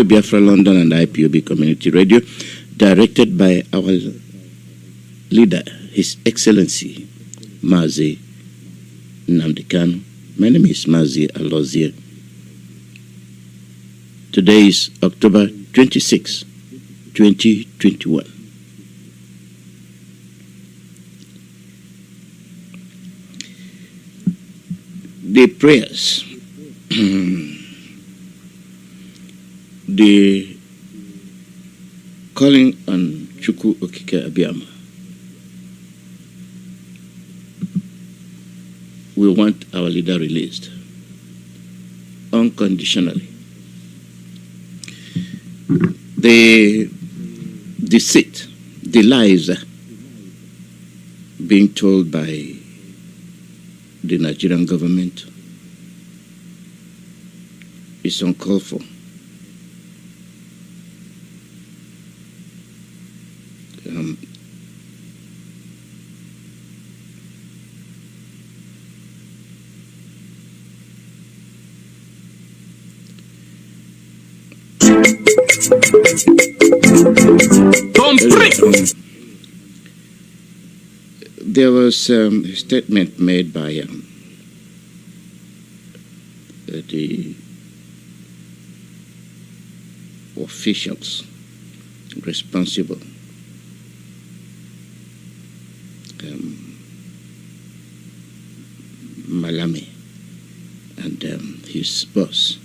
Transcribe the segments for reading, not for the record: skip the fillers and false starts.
Biafra London and IPOB Community Radio, directed by our leader, His Excellency, Mazi Nnamdi Kanu. My name is Mazi Alozie. Today is October 26, 2021. The prayers, the calling on Chukwu Okike Abiyama. We want our leader released unconditionally. The deceit, the lies being told by the Nigerian government is uncalled for. There was a statement made by the officials responsible, Malame and his boss.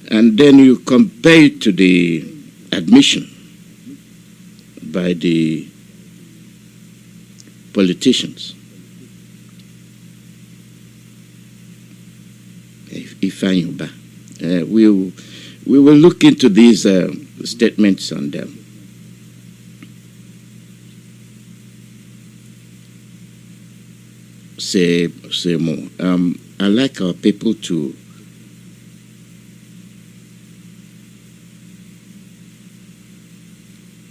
And then you compare it to the admission by the politicians. Ifanyuba. We will look into these statements and say more. I'd like our people to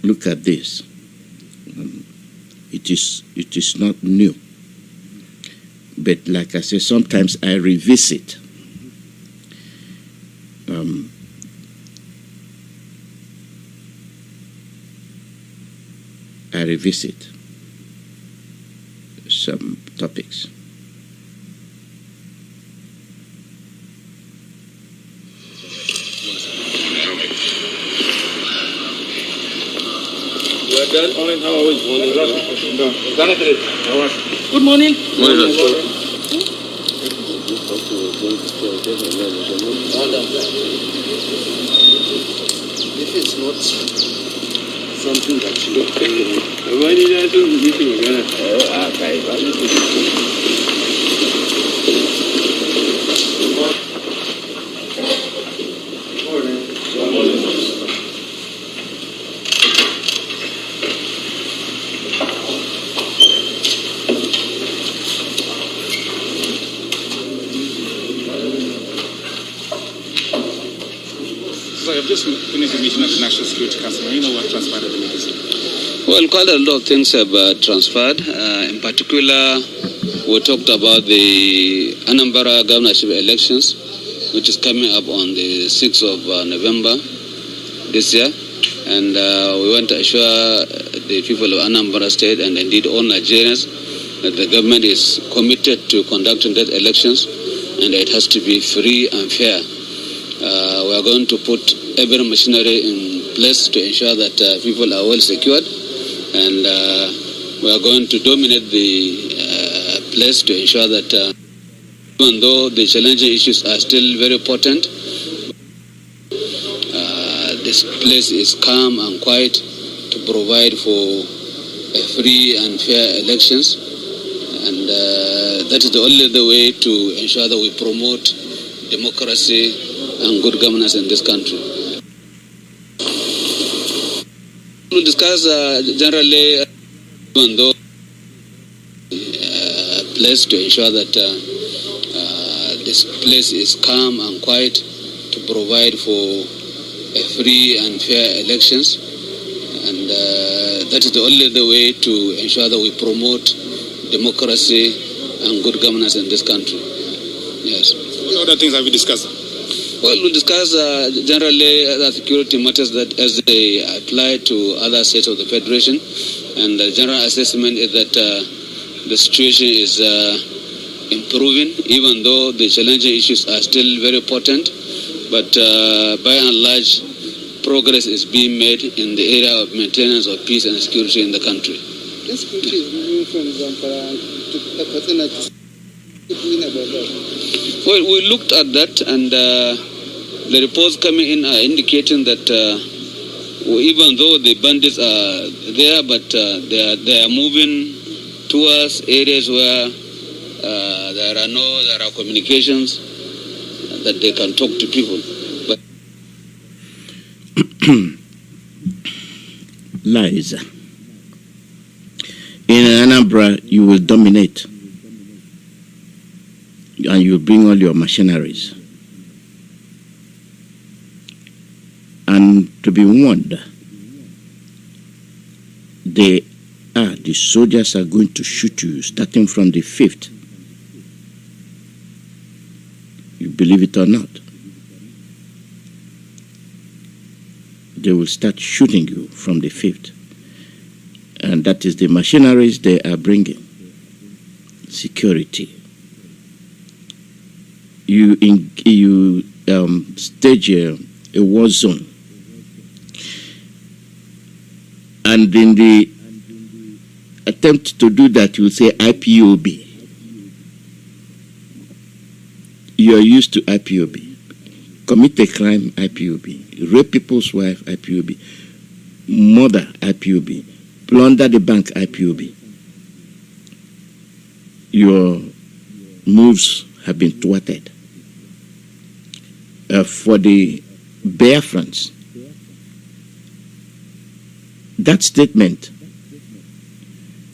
look at this. It is not new, but like I say, sometimes I revisit. I revisit some topics. Good morning. This is not something that you look I've just finished the meeting of the National Security Council. You know what transpired at the meeting? Well, quite a lot of things have transpired. In particular, we talked about the Anambra governorship elections, which is coming up on the 6th of November this year. And we want to assure the people of Anambra State and indeed all Nigerians that the government is committed to conducting those elections and it has to be free and fair. We are going to put every machinery in place to ensure that people are well secured, and we are going to dominate the place to ensure that even though the challenging issues are still very potent, this place is calm and quiet to provide for free and fair elections, and that is the only way to ensure that we promote democracy and good governance in this country. We'll discuss generally, even though place to ensure that this place is calm and quiet to provide for free and fair elections, and that is the only way to ensure that we promote democracy and good governance in this country. Yes. What other things have you discussed? Well, we discuss generally other security matters that as they apply to other states of the Federation. And the general assessment is that the situation is improving, even though the challenging issues are still very potent. But by and large, progress is being made in the area of maintenance of peace and security in the country. This country is moving from Zamfara to Katsina to about that. Well, we looked at that, and the reports coming in are indicating that even though the bandits are there, but they are moving towards areas where there are communications that they can talk to people. But lies. In Anambra, you will dominate, and you bring all your machineries. And to be warned, the soldiers are going to shoot you starting from the 5th. You believe it or not. They will start shooting you from the 5th. And that is the machineries they are bringing. Security. You stage a war zone. And in the attempt to do that, you say IPOB. You are used to IPOB. Commit a crime, IPOB. Rape people's wife, IPOB. Murder, IPOB. Plunder the bank, IPOB. Your moves have been thwarted. For the Biafrans, that statement,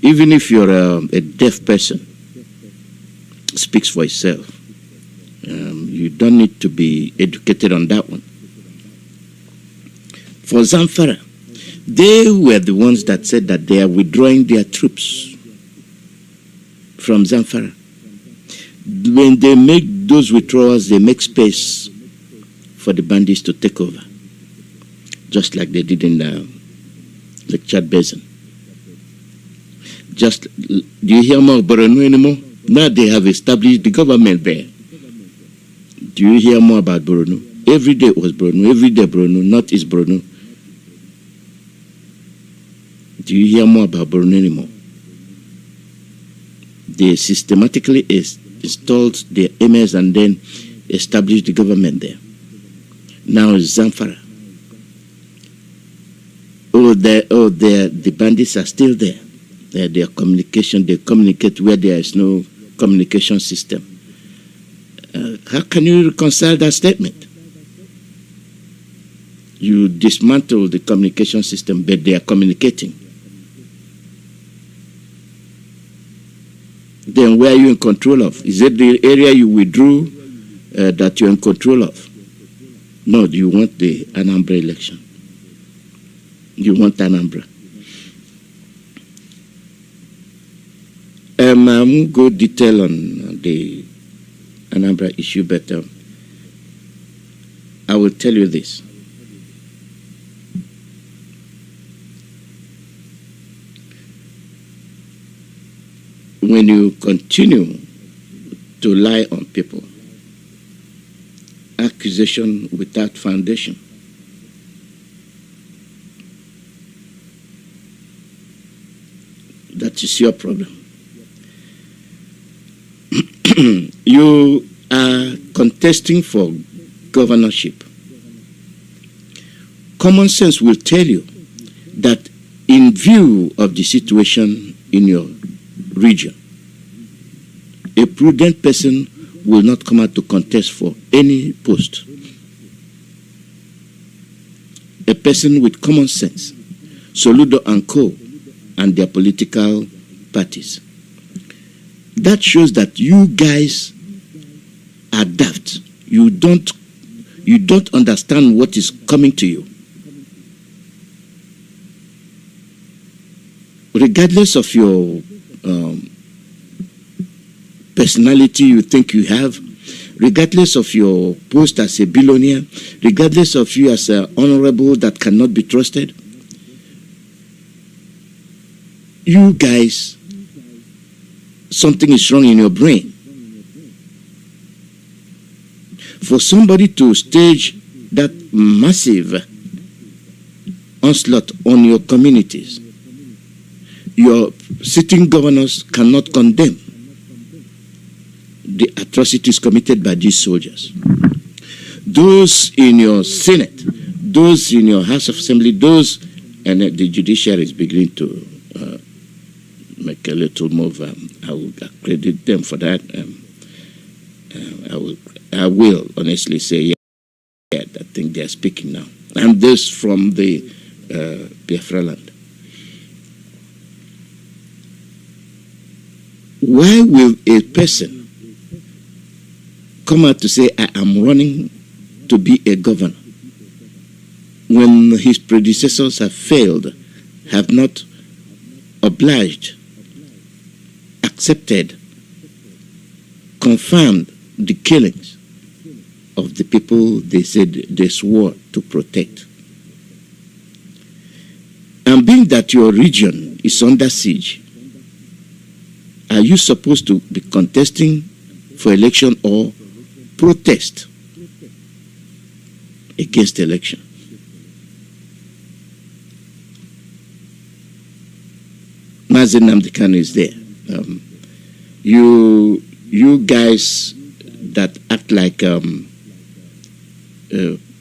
even if you're a deaf person, speaks for itself. You don't need to be educated on that one. For Zamfara, they were the ones that said that they are withdrawing their troops from Zamfara. When they make those withdrawals, they make space for the bandits to take over, just like they did in the Chad Basin. Do you hear more of Borno anymore? Now they have established the government there. Do you hear more about Borno? Every day was Borno, every day Borno, not East Borno. Do you hear more about Borno anymore? They systematically installed their emirs and then established the government there. Now it's Zamfara. The bandits are still there. Their communication, they communicate where there is no communication system. How can you reconcile that statement? You dismantle the communication system, but they are communicating. Then where are you in control of? Is it the area you withdrew that you're in control of? No, you want the Anambra election. You want Anambra. I won't go detail on the Anambra issue, but I will tell you this. When you continue to lie on people, accusation without foundation, that is your problem. You are contesting for governorship. Common sense will tell you that in view of the situation in your region, a prudent person will not come out to contest for any post. A person with common sense, Soludo and Co. and their political parties. That shows that you guys are daft. You don't understand what is coming to you. Regardless of your personality you think you have, regardless of your post as a billionaire, regardless of you as an honorable that cannot be trusted, you guys, something is wrong in your brain. For somebody to stage that massive onslaught on your communities, your sitting governors cannot condemn the atrocities committed by these soldiers. Those in your Senate, those in your House of Assembly, those, and the judiciary is beginning to make a little move. I will credit them for that. I will honestly say, yeah, I think they are speaking now. And this from the Biafra land. Why will a person come out to say, I am running to be a governor, when his predecessors have failed, have not obliged, accepted, confirmed the killings of the people they said they swore to protect? And being that your region is under siege, are you supposed to be contesting for election or protest against election? Mazi Nnamdi Kanu is there. You guys that act like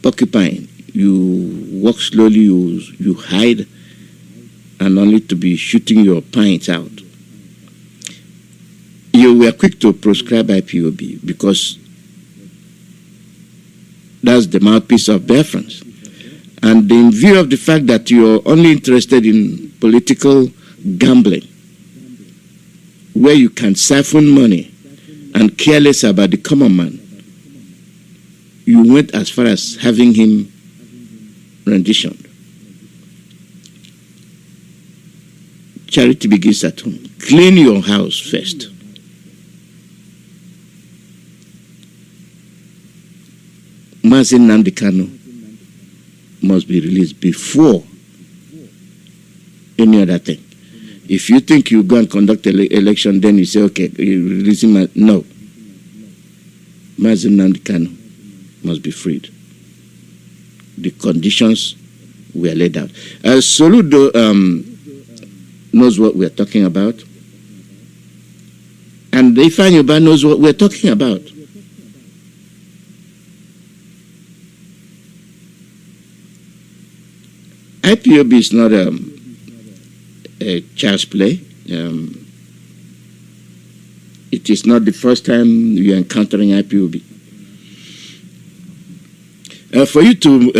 porcupine, you walk slowly, you hide, and only to be shooting your pints out. You were quick to proscribe IPOB because that's the mouthpiece of Biafrans. And in view of the fact that you're only interested in political gambling, where you can siphon money and careless about the common man, you went as far as having him renditioned. Charity begins at home. Clean your house first. Mazi Nnamdi Kanu must be released before any other thing. If you think you go and conduct an election, then you say, okay, you release him. No. Mazi Nnamdi Kanu must be freed. The conditions were laid out. Soludo knows what we're talking about. And Ifeanyi knows what we're talking about. IPOB is not a child's play. It is not the first time you're encountering IPOB. For you to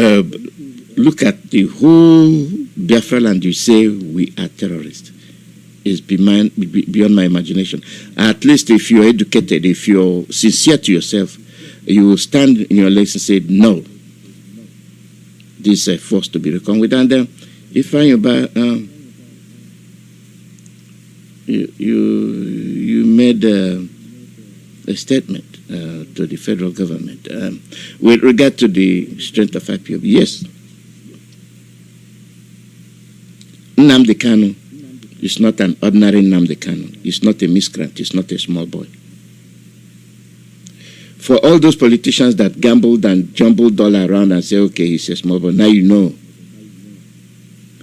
look at the whole Biafra land, you say we are terrorists, is beyond my imagination. At least if you're educated, if you're sincere to yourself, you will stand in your legs and say, no, this is a force to be reckoned with. And if you made a statement to the federal government with regard to the strength of IPOB. Yes, Nnamdi Kanu is not an ordinary Nnamdi Kanu. He's not a miscreant. He's not a small boy. For all those politicians that gambled and jumbled all around and say, okay, he's a small boy, now you know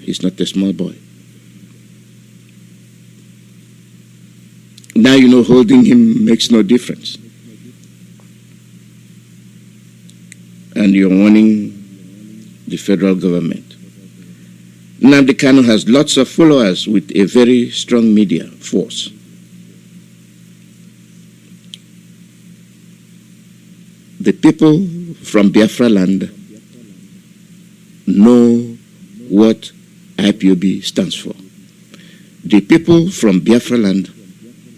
he's not a small boy. Now you know holding him makes no difference. And you're warning the federal government. Nnamdi Kanu has lots of followers with a very strong media force. The people from Biafra land know what IPOB stands for. The people from Biafra land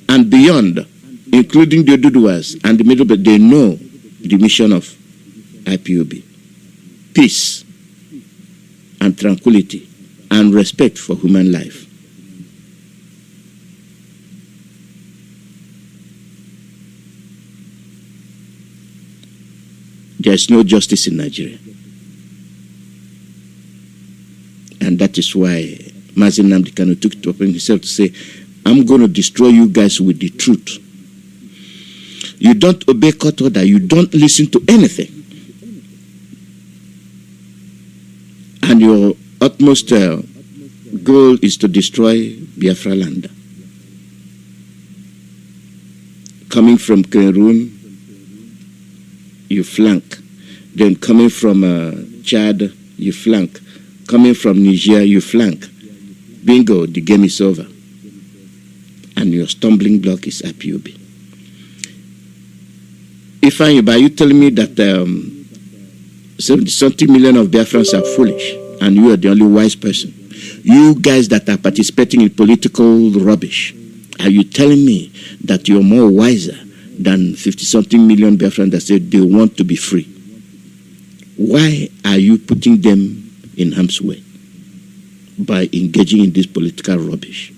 and beyond, including the Oduduwas and the Middle Belt, they know the mission of IPOB. Peace and tranquility and respect for human life. There is no justice in Nigeria. And that is why Mazi Nnamdi Kanu took it upon himself to say, I'm going to destroy you guys with the truth. You don't obey court order. You don't listen to anything. And your utmost goal is to destroy Biafra land. Coming from Cameroon, you flank. Then coming from Chad, you flank. Coming from Niger, you flank. Bingo, the game is over. And your stumbling block is IPOB. Ifeanyi, are you telling me that 70-something million of Biafrans are foolish and you are the only wise person? You guys that are participating in political rubbish, are you telling me that you're more wiser than 50-something million Biafrans that said they want to be free? Why are you putting them in harm's way by engaging in this political rubbish?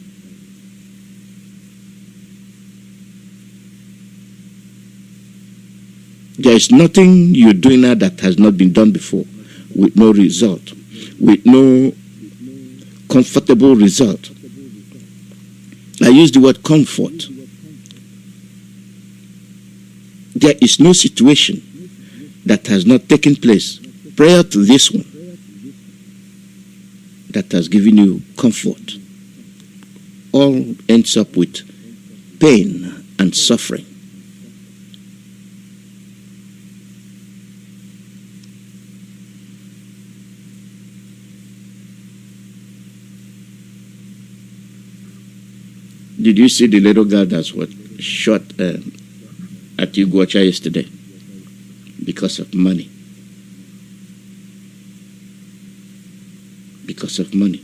There is nothing you're doing now that has not been done before, with no result, with no comfortable result. I use the word comfort. There is no situation that has not taken place prior to this one that has given you comfort. All ends up with pain and suffering. Did you see the little girl that was shot at Iguacha yesterday? Because of money. Because of money.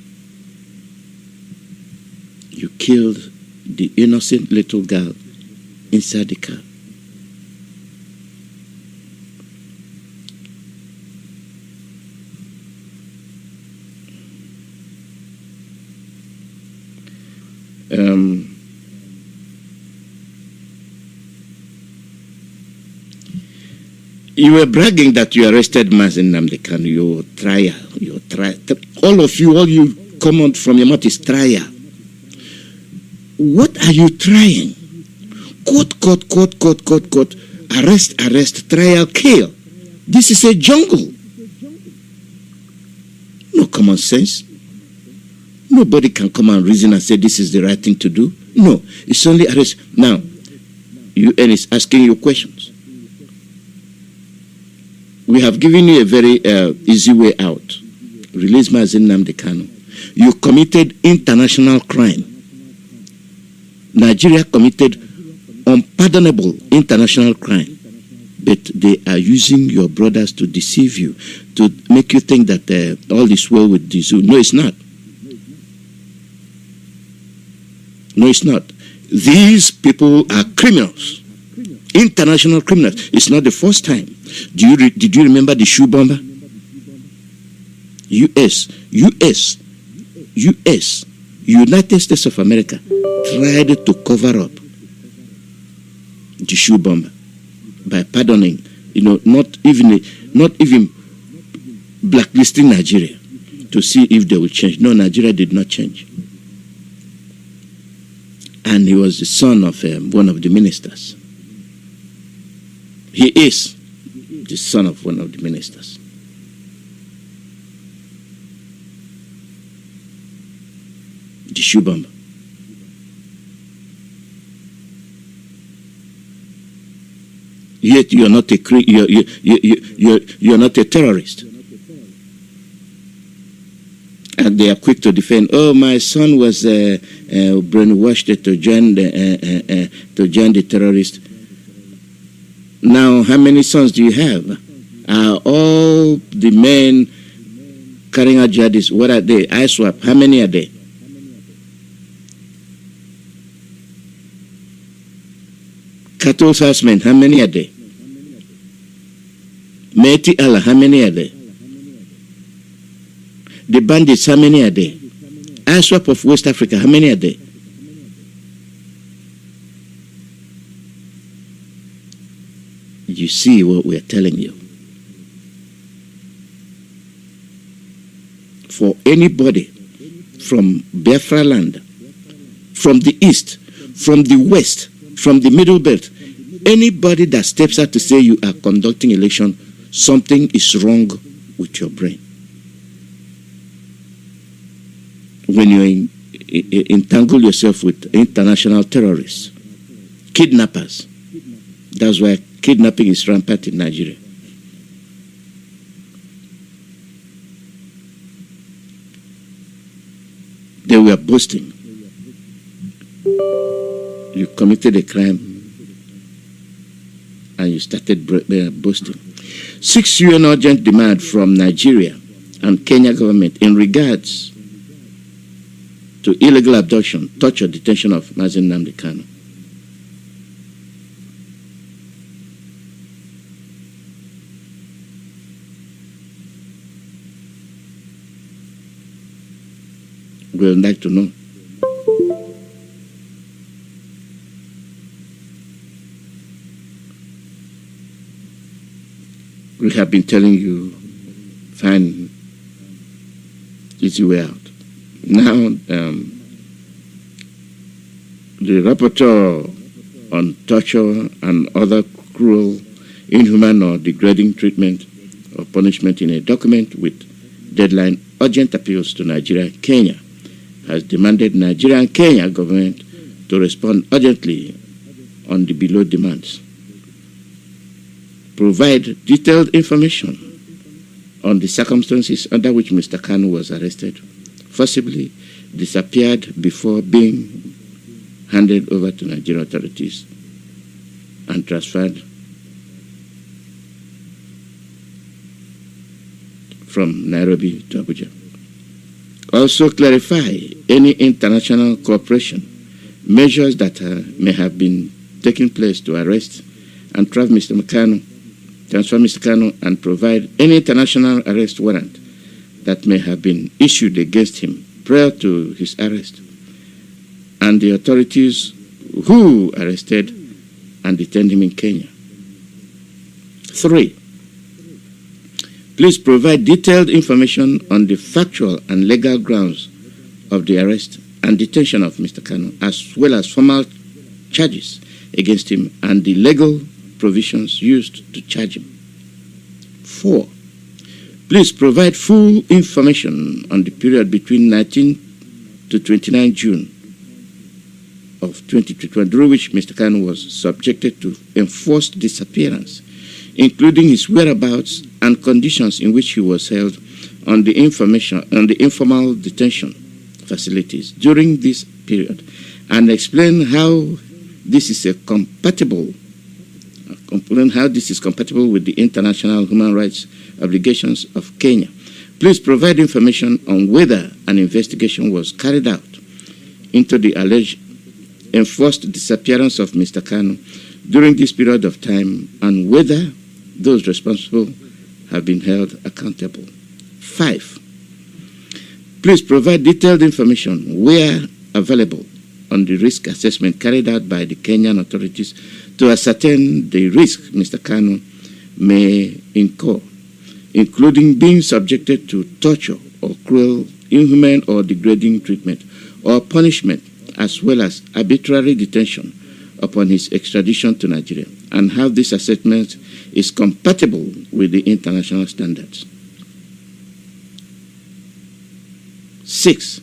You killed the innocent little girl inside the car. You were bragging that you arrested Mazi Nnamdi Kanu, your trial. All of you, all you come out from your mouth is trial. What are you trying? Court. Arrest, trial, kill. This is a jungle. No common sense. Nobody can come and reason and say this is the right thing to do. No, it's only arrest. Now, UN is asking you questions. We have given you a very easy way out. Release Mazi Nnamdi Kanu. You committed international crime. Nigeria committed unpardonable international crime. But they are using your brothers to deceive you, to make you think that all is well with the zoo. No, it's not. No, it's not. These people are criminals. International criminals. It's not the first time. Did you remember the shoe bomber? United States of America tried to cover up the shoe bomber by pardoning, not even blacklisting Nigeria to see if they will change. No, Nigeria did not change. And he was the son of one of the ministers. He is the son of one of the ministers. The shoe bomber. Yet you are not you're not a terrorist. And they are quick to defend. Oh, my son was brainwashed to join the terrorists. Now, how many sons do you have? Are all the men carrying out jihadists? What are they? ISWAP. How many are they? Cattle salesmen. How many are they? Meti Allah. How many are they? The bandits. How many are they? ISWAP of West Africa. How many are they? You see what we are telling you. for anybody from Biafra land, from the east, from the west, from the middle belt, anybody that steps out to say you are conducting election, something is wrong with your brain. When you entangle yourself with international terrorists, kidnappers, that's why kidnapping is rampant in Nigeria. They were boasting. You committed a crime and you started boasting. 6 UN urgent demand from Nigeria and Kenya government in regards to illegal abduction, torture, detention of Mazi Nnamdi Kanu. We would like to know. We have been telling you, find easy way out. Now, the rapporteur on torture and other cruel, inhuman or degrading treatment or punishment in a document with deadline urgent appeals to Nigeria and Kenya has demanded Nigeria and Kenya government to respond urgently on the below demands. Provide detailed information on the circumstances under which Mr. Kanu was arrested, forcibly disappeared before being handed over to Nigerian authorities and transferred from Nairobi to Abuja. Also clarify any international cooperation, measures that may have been taking place to arrest and transfer Mr. Kanu and provide any international arrest warrant that may have been issued against him prior to his arrest, and the authorities who arrested and detained him in Kenya. 3. Please provide detailed information on the factual and legal grounds of the arrest and detention of Mr. Kanu, as well as formal charges against him and the legal provisions used to charge him. 4. Please provide full information on the period between 19 to 29 June of 2021, during which Mr. Kanu was subjected to enforced disappearance, including his whereabouts and conditions in which he was held on the informal detention facilities during this period, and explain how this is compatible with the international human rights obligations of Kenya. Please provide information on whether an investigation was carried out into the alleged enforced disappearance of Mr. Kanu during this period of time, and whether those responsible have been held accountable. 5. Please provide detailed information, where available, on the risk assessment carried out by the Kenyan authorities to ascertain the risk Mr. Kanu may incur, including being subjected to torture or cruel, inhuman or degrading treatment or punishment, as well as arbitrary detention upon his extradition to Nigeria, and how this assessment is compatible with the international standards. 6.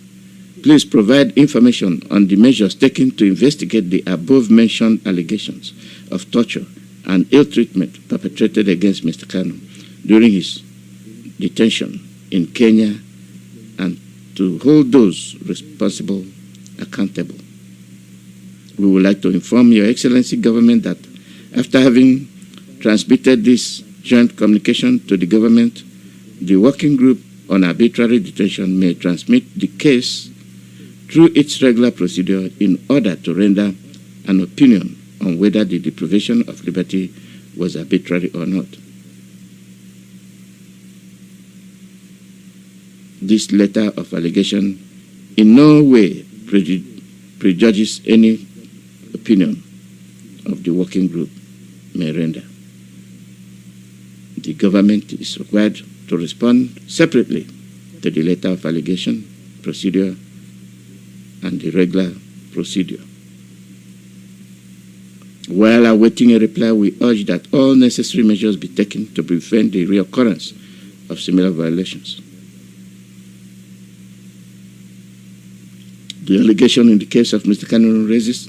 Please provide information on the measures taken to investigate the above-mentioned allegations of torture and ill treatment perpetrated against Mr. Kanu during his detention in Kenya, and to hold those responsible accountable. We would like to inform Your Excellency government that after having transmitted this joint communication to the government, the working group on arbitrary detention may transmit the case through its regular procedure in order to render an opinion on whether the deprivation of liberty was arbitrary or not. This letter of allegation in no way prejudges any opinion of the working group may render. The government is required to respond separately. Thank to the letter of allegation, procedure, and the regular procedure. While awaiting a reply, we urge that all necessary measures be taken to prevent the reoccurrence of similar violations. The allegation in the case of Mr. Kanu raises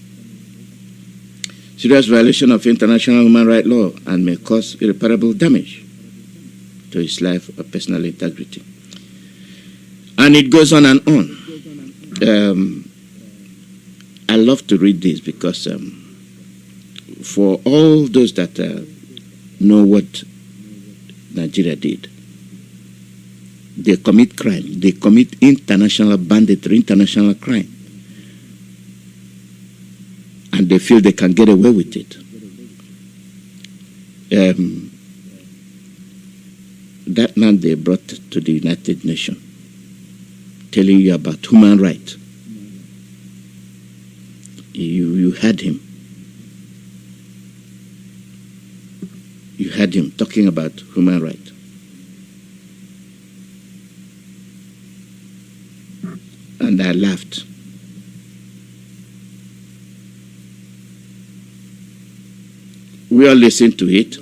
serious violation of international human rights law and may cause irreparable damage to his life or personal integrity. And it goes on and on. I love to read this because for all those that know what Nigeria did, they commit crime. They commit international banditry, international crime. And they feel they can get away with it. That man they brought to the United Nations, telling you about human rights. You had him. You had him talking about human rights. And I laughed. We all listened to it.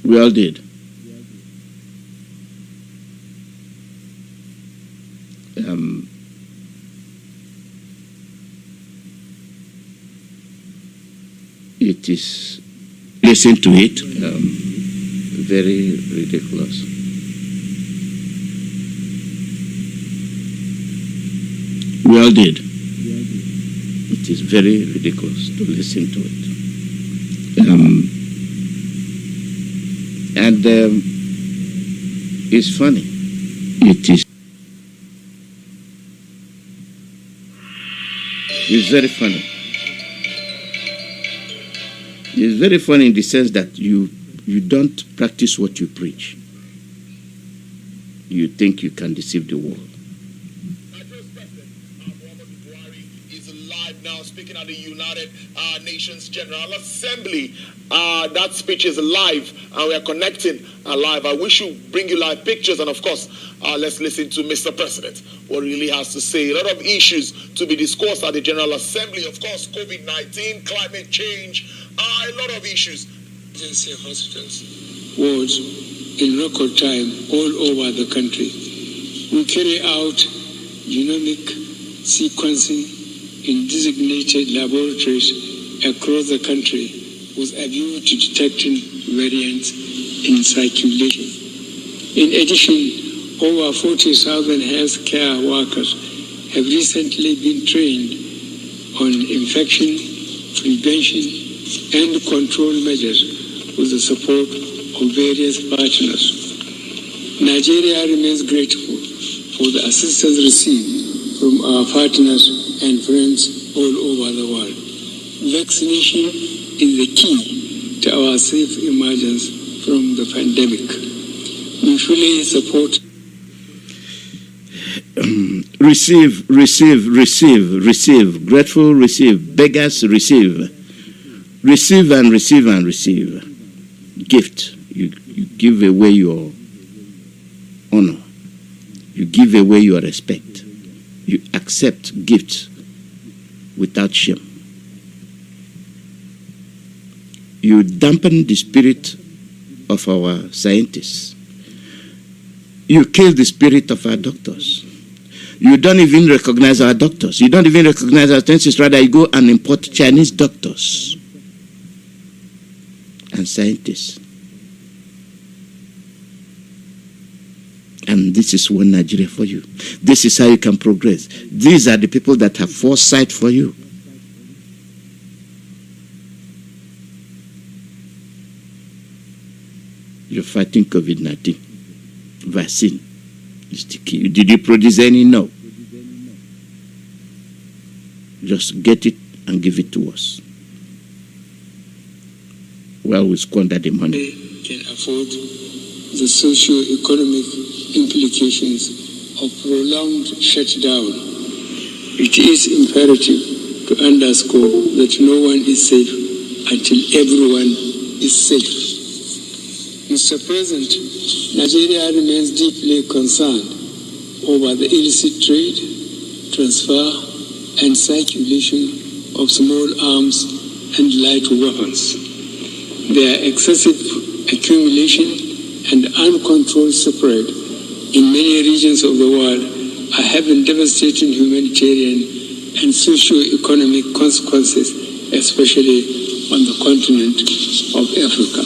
We all did. It is, listen to it, very ridiculous. We all did. It is very ridiculous to listen to it. And it's funny. It is. It's very funny. It's very funny in the sense that you don't practice what you preach. You think you can deceive the world. Now speaking at the United Nations General Assembly. That speech is live and we are connecting live. I wish to bring you live pictures and of course let's listen to Mr. President, what he really has to say. A lot of issues to be discussed at the General Assembly. Of course, COVID-19, climate change, a lot of issues. Emergency hospitals, wards in record time all over the country. We carry out genomic sequencing in designated laboratories across the country with a view to detecting variants in circulation. In addition, over 40,000 healthcare workers have recently been trained on infection prevention and control measures with the support of various partners. Nigeria remains grateful for the assistance received from our partners and friends all over the world. Vaccination is the key to our safe emergence from the pandemic. We fully support. Receive, grateful, receive, beggars, receive. Receive and receive and receive. Gift. You give away your honor. You give away your respect. You accept gifts without shame. You dampen the spirit of our scientists. You kill the spirit of our doctors. You don't even recognize our doctors. You don't even recognize our scientists. Rather, you go and import Chinese doctors and scientists. And this is one Nigeria for you. This is how you can progress. These are the people that have foresight for you. You're fighting COVID-19. Vaccine is the key. Did you produce any? No. Just get it and give it to us. Well, we squander the money. Can afford the socio-economic implications of prolonged shutdown. It is imperative to underscore that no one is safe until everyone is safe. Mr. President, Nigeria remains deeply concerned over the illicit trade, transfer, and circulation of small arms and light weapons. Their excessive accumulation and uncontrolled spread in many regions of the world are having devastating humanitarian and socio-economic consequences, especially on the continent of Africa.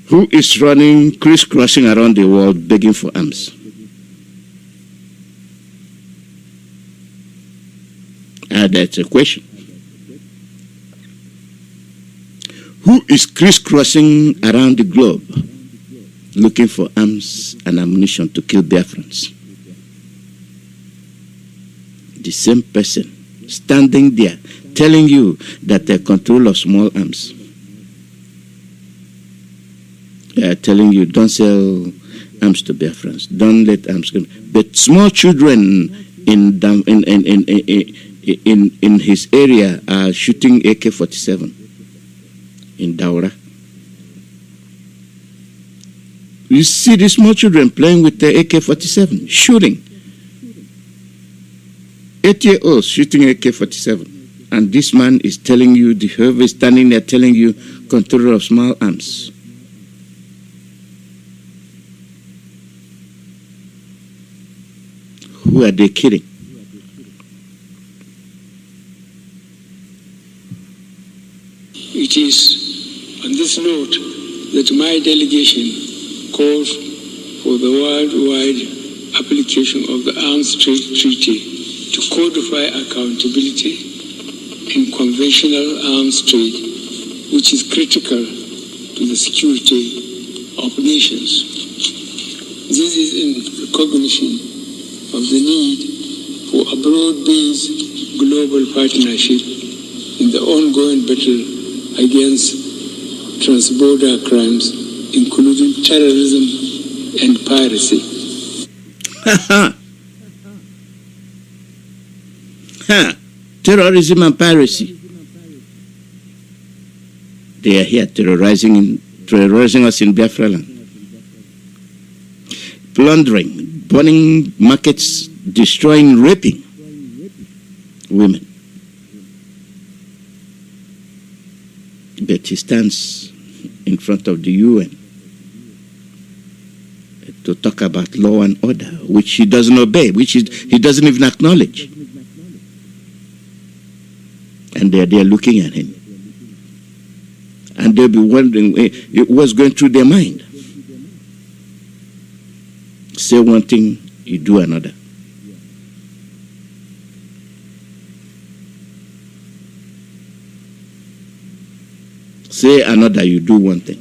Who is running, crisscrossing around the world begging for arms? That's a question. Who is crisscrossing around the globe looking for arms and ammunition to kill Biafrans? The same person standing there telling you that they control of small arms. They are telling you don't sell arms to Biafrans, don't let arms come. But small children in his area are shooting AK-47 in Daura. You see these small children playing with the AK-47, shooting. 8-year-olds shooting AK-47. And this man is telling you, the whoever is standing there telling you, control of small arms. Who are they kidding? It is on this note that my delegation calls for the worldwide application of the Arms Trade Treaty to codify accountability in conventional arms trade, which is critical to the security of nations. This is in recognition of the need for a broad-based global partnership in the ongoing battle against transborder crimes, including terrorism and piracy. Terrorism and piracy. They are here terrorizing us in Biafra land. Plundering, burning markets, destroying, raping women. But he stands in front of the UN to talk about law and order, which he doesn't obey, which he doesn't even acknowledge. And they're there looking at him. And they'll be wondering what's going through their mind. Say one thing, you do another. Say another, you do one thing.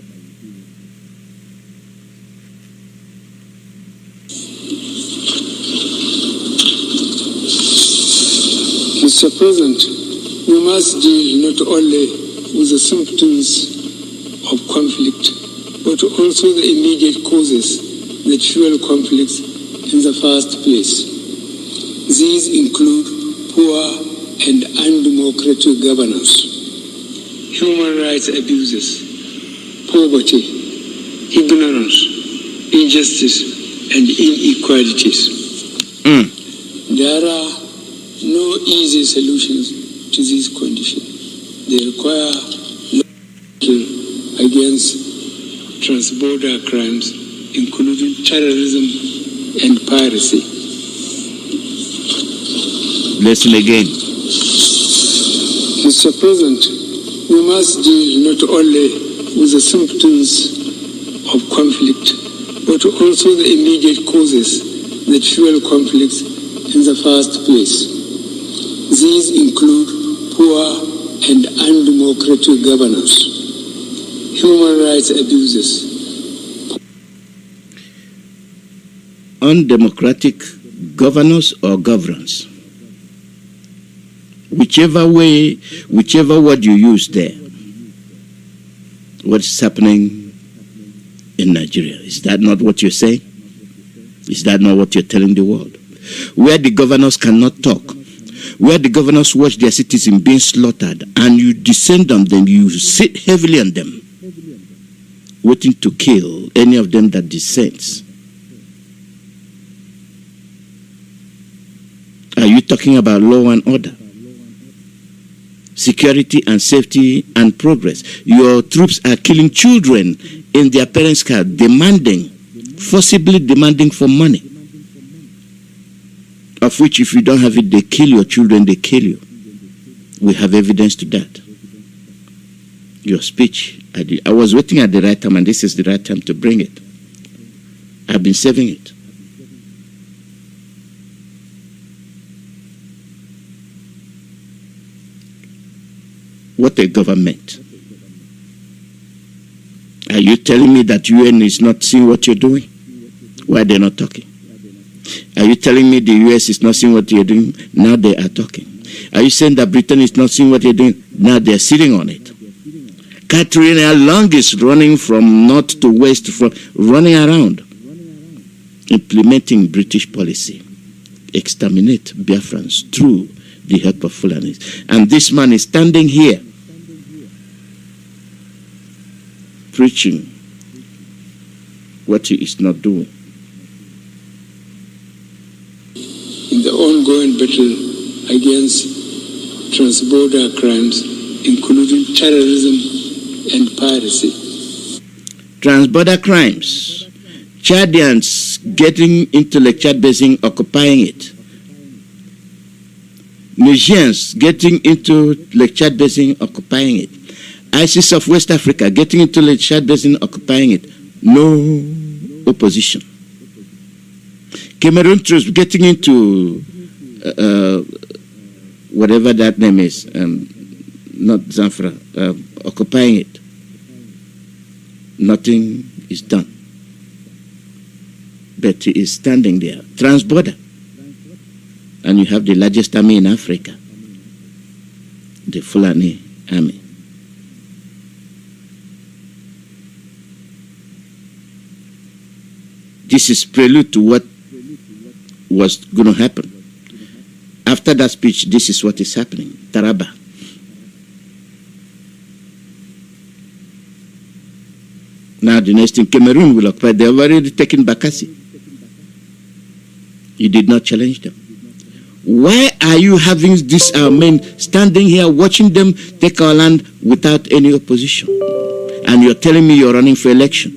Mr. President, we must deal not only with the symptoms of conflict, but also the immediate causes that fuel conflicts in the first place. These include poor and undemocratic governance, human rights abuses, poverty, ignorance, injustice, and inequalities. There are no easy solutions to these conditions. They require battle against transborder crimes, including terrorism and piracy. Listen again. Mr. President, we must deal not only with the symptoms of conflict, but also the immediate causes that fuel conflicts in the first place. These include poor and undemocratic governance, human rights abuses. Undemocratic governance or governance. Whichever word you use there, what's happening in Nigeria? Is that not what you're saying? Is that not what you're telling the world? Where the governors cannot talk, where the governors watch their citizens being slaughtered, and you descend on them, you sit heavily on them, waiting to kill any of them that dissents. Are you talking about law and order, security and safety and progress? Your troops are killing children in their parents' car, forcibly demanding for money, of which if you don't have it, they kill your children, they kill you. We have evidence to that. Your speech, I was waiting at the right time, and this is the right time to bring it. I've been saving it. What a government. Are you telling me that UN is not seeing what you're doing? Why are they not talking? Are you telling me the US is not seeing what you're doing? Now they are talking. Are you saying that Britain is not seeing what you're doing? Now they're sitting on it. Catherine Long is running from north to west, running around, implementing British policy. Exterminate Biafrans through the help of Fulanis. And this man is standing here preaching what he is not doing. In the ongoing battle against transborder crimes, including terrorism and piracy. Transborder crimes. Chadians getting into Lake Chad Basin, occupying it. Nigerians getting into Lake Chad Basin, occupying it. ISIS of West Africa getting into Lake Chad Basin, occupying it. No opposition. Cameroon troops getting into whatever that name is, not Zamfara, occupying it. Nothing is done. But he is standing there, transborder. And you have the largest army in Africa, the Fulani army. This is prelude to what was going to happen. After that speech, this is what is happening. Taraba. Now the next thing, Cameroon will occupy. They have already taken Bakassi. You did not challenge them. Why are you having these men standing here watching them take our land without any opposition? And you're telling me you're running for election.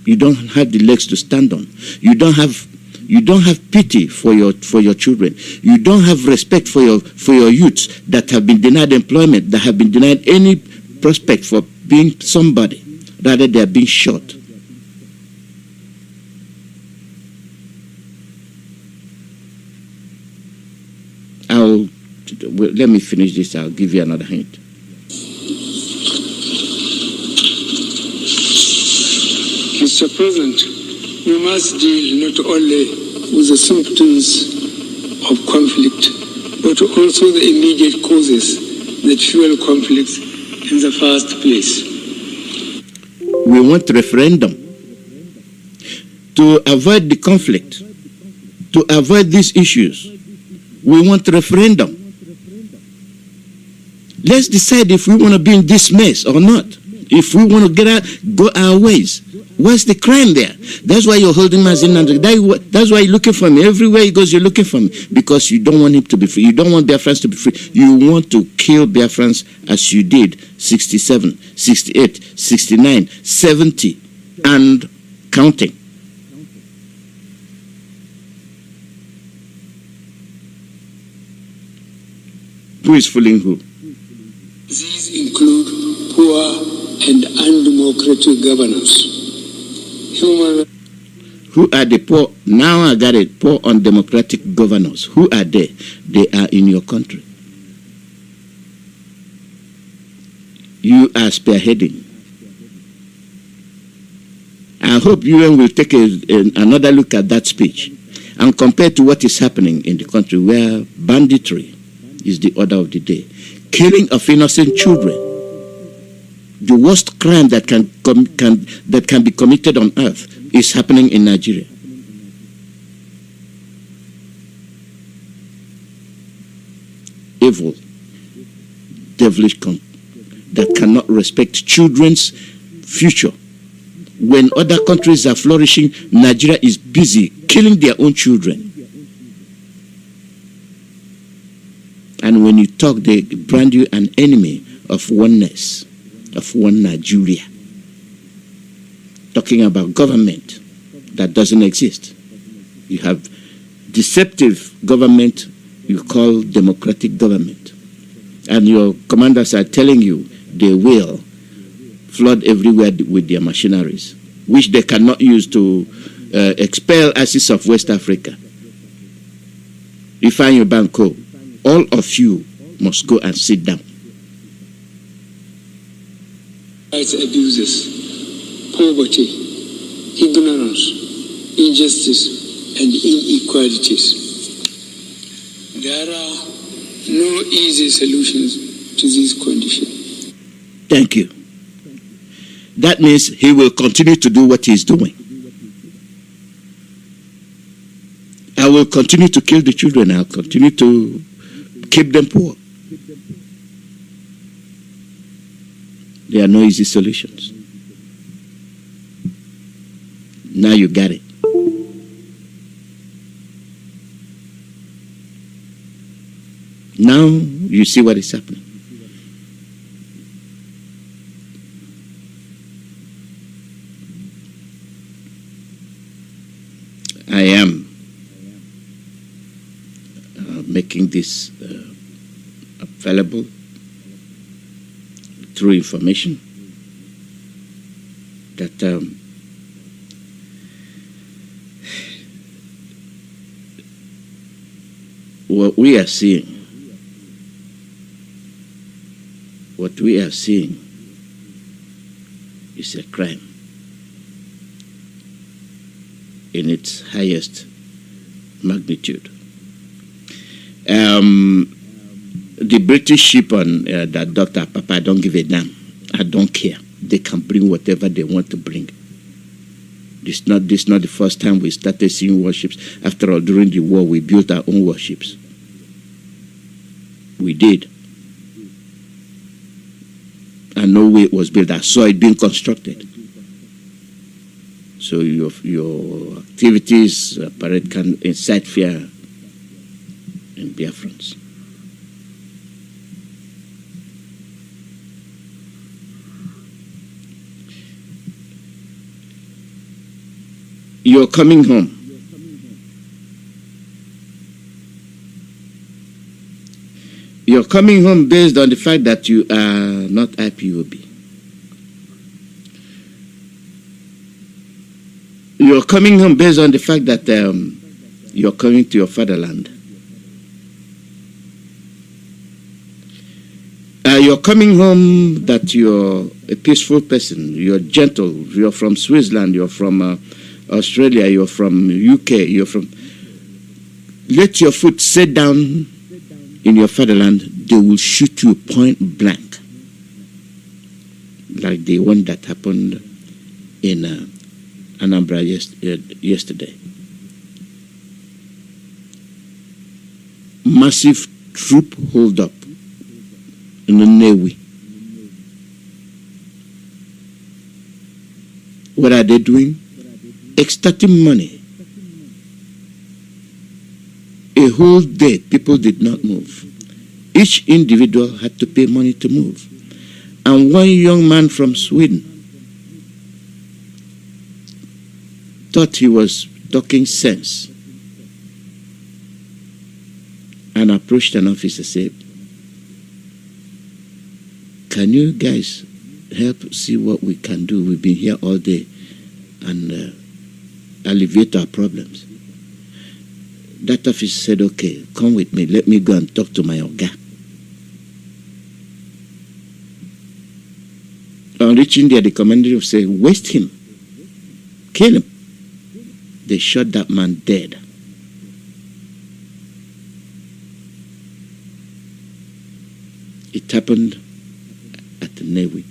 You don't have the legs to stand on. You don't have pity for your children. You don't have respect for your youths that have been denied employment, that have been denied any prospect for being somebody. Rather, they are being shot. Let me finish this. I'll give you another hint. Mr. President, we must deal not only with the symptoms of conflict, but also the immediate causes that fuel conflicts in the first place. We want referendum to avoid the conflict, to avoid these issues. We want referendum. Let's decide if we want to be in this mess or not. If we want to get out, go our ways. What's the crime there? That's why you're holding Mazi. That's why you're looking for me. Everywhere he goes, you're looking for me. Because you don't want him to be free. You don't want Biafrans to be free. You want to kill Biafrans as you did 67, 68, 69, 70, and counting. Who is fooling who? These include poor and undemocratic governance. Who are the poor? Now I got it. Poor undemocratic governors. Who are they? They are in your country. You are spearheading. I hope UN will take another look at that speech and compare to what is happening in the country, where banditry is the order of the day. Killing of innocent children. The worst crime that can be committed on earth is happening in Nigeria. evil, devilish that cannot respect children's future. When other countries are flourishing, Nigeria is busy killing their own children. And when you talk, they brand you an enemy of oneness, of one Nigeria. Talking about government that doesn't exist. You have deceptive government you call democratic government. And your commanders are telling you they will flood everywhere with their machineries, which they cannot use to expel ISIS of West Africa. Ifeanyi Banko, all of you must go and sit down. Rights abuses, poverty, ignorance, injustice, and inequalities. There are no easy solutions to this condition. Thank you. That means he will continue to do what he's doing. I will continue to kill the children. I'll continue to keep them poor. There are no easy solutions. Now you got it. Now you see what is happening. I am making this available through information that what we are seeing is a crime in its highest magnitude. The British ship on that Dr. Papa, I don't give a damn. I don't care. They can bring whatever they want to bring. This is not the first time we started seeing warships. After all, during the war, we built our own warships. We did. And no way it was built. I saw it being constructed. So your activities, parade can incite fear in Biafrans. You're coming home. You're coming home based on the fact that you are not IPOB. You're coming home based on the fact that you're coming to your fatherland. You're coming home that you're a peaceful person, you're gentle, you're from Switzerland, you're from Australia, you're from UK, you're from... Let your foot sit down in your fatherland, they will shoot you point blank. Like the one that happened in Anambra yesterday. Massive troop hold up in the Navy. What are they doing? Extracting money. A whole day, people did not move. Each individual had to pay money to move. And one young man from Sweden thought he was talking sense and approached an officer and said, "Can you guys help see what we can do? We've been here all day and alleviate our problems." That officer said, "Okay, come with me. Let me go and talk to my Oga." On reaching there, the commander said, "Waste him. Kill him." They shot that man dead. It happened at the Navy.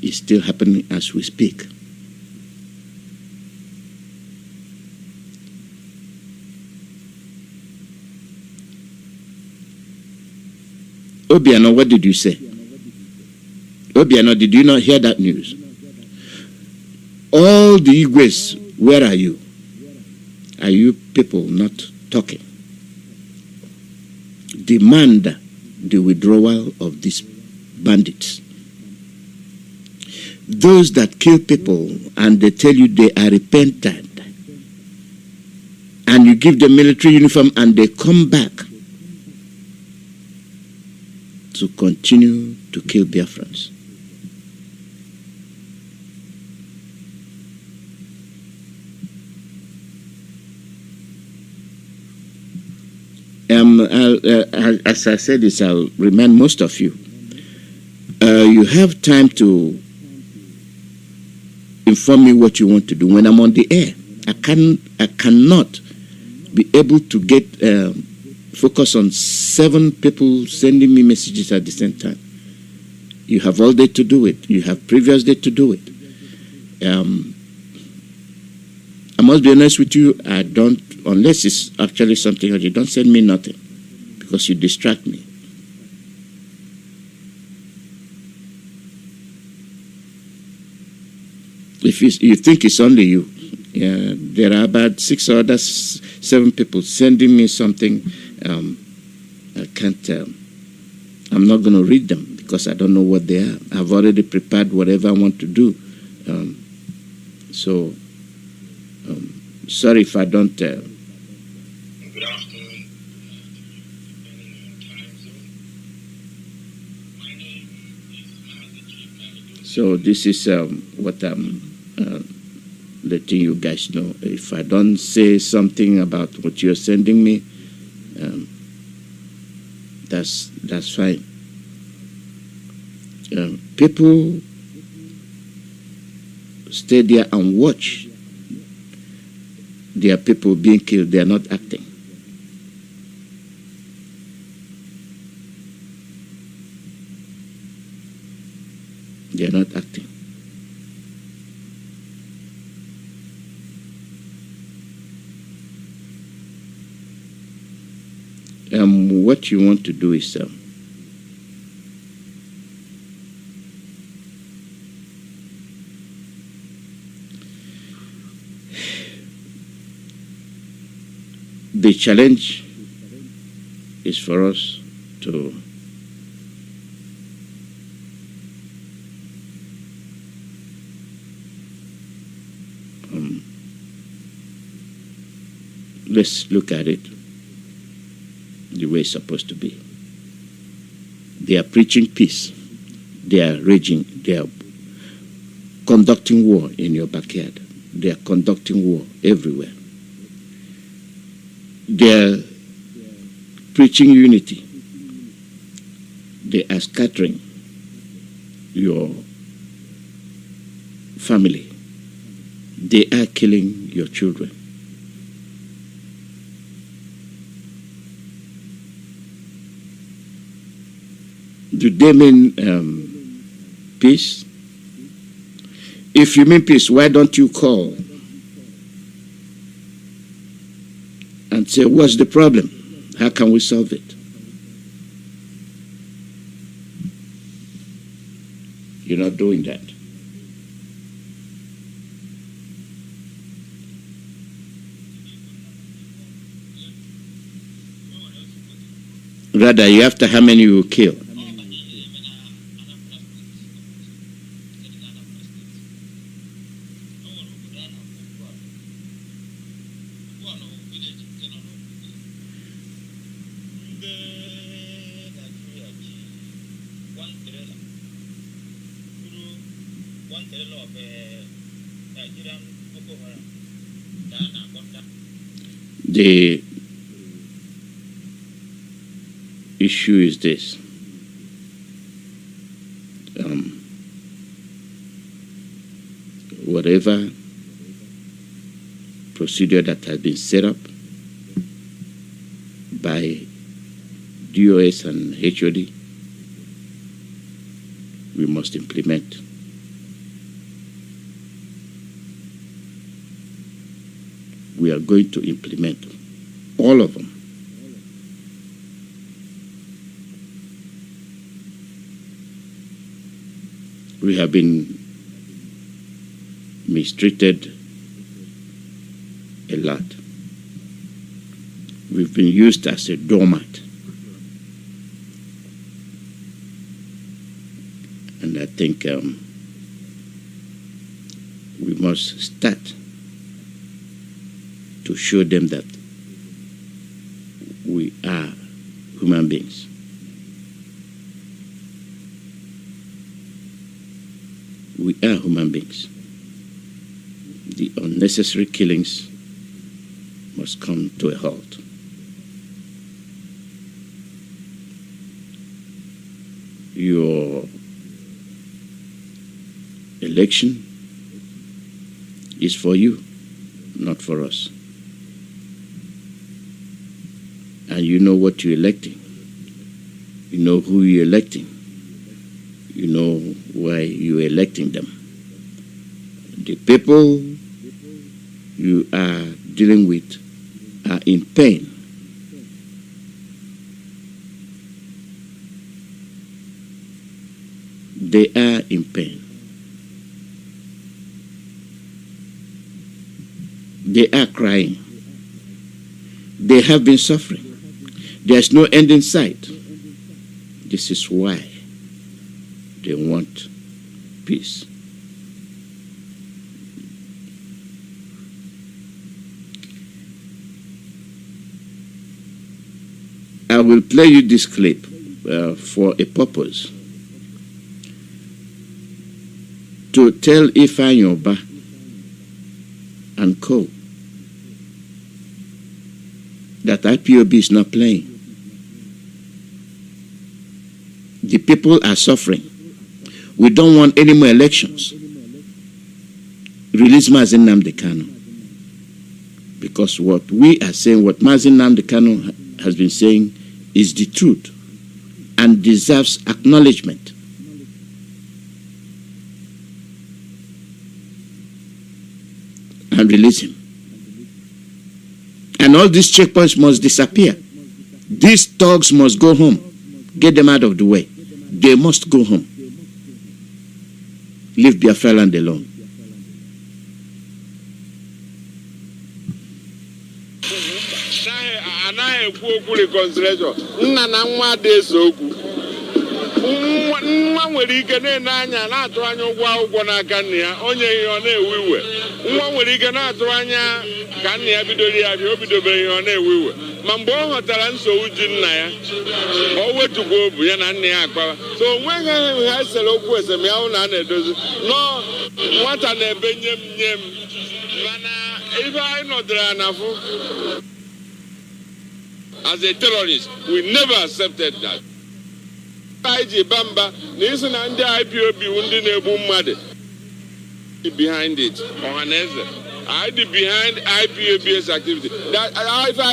It's still happening as we speak. Obiano, what did you say? Obiano, did you not hear that news? All the Igwes, where are you? Are you people not talking? Demand the withdrawal of these bandits. Those that kill people and they tell you they are repentant, and you give them military uniform and they come back to continue to kill Biafrans. As I said this, I'll remind most of you. You have time to inform me what you want to do. When I'm on the air, I cannot be able to get focus on 7 people sending me messages at the same time. You have all day to do it. You have previous day to do it. I must be honest with you, I don't, unless it's actually something else, you don't send me nothing because you distract me. If you think it's only you, there are about 6 or 7 people sending me something. I can't, I'm not going to read them because I don't know what they are. I've already prepared whatever I want to do. Sorry if I don't. Good afternoon. My name is Mazi. So this is what I'm letting you guys know. If I don't say something about what you're sending me, that's fine. People stay there and watch. There are people being killed. They are not acting. They are not acting. What you want to do is the challenge is for us to let's look at it the way it's supposed to be. They are preaching peace. They are raging. They are conducting war in your backyard. They are conducting war everywhere. They are preaching unity. They are scattering your family. They are killing your children. Do they mean peace? If you mean peace, why don't you call and say, what's the problem? How can we solve it? You're not doing that. Rather, you after how many you will kill. The issue is this. Whatever procedure that has been set up by DOS and HOD, we must implement. We are going to implement all of them. We have been mistreated a lot. We've been used as a doormat. And I think we must start to show them that we are human beings. We are human beings. The unnecessary killings must come to a halt. Your election is for you, not for us. And you know what you're electing. You know who you're electing. You know why you're electing them. The people you are dealing with are in pain. They are in pain. They are crying. They have been suffering. There's no end in sight. This is why they want peace. I will play you this clip for a purpose. To tell Ifeanyi Oba and co. that IPOB is not playing. The people are suffering. We don't want any more elections. Release Mazi Nnamdi Kanu. Because what we are saying, what Mazi Nnamdi Kanu has been saying is the truth and deserves acknowledgement. And release him. And all these checkpoints must disappear. These thugs must go home. Get them out of the way. They must go home. Leave Biafra land alone. Nwa nwere ike na-ene anya na-atụ anya ụgwọ n'aka nne ya onye ihe ọ na-ewe iwe. Nwa nwere ike na-atụ anya ka nne ya bidoro ya bịa o bidobere ihe ọ na-ewe iwe. Ma mgbe ọ ghọtara nsogbu ji nna ya o wetụkwa obu ya na nne ya akpawa. So onweghị ha esere okwu esemokwu na a na-edozi nọ nwata na-ebe nye m mana ife anyị nọdụrụ anafụ. As a terrorist, we never accepted that. IG Bamba, nisi na ndị IPOB ndị na-egbu mmadụ behind it. Ohaneze, I did behind IPOB's activity. That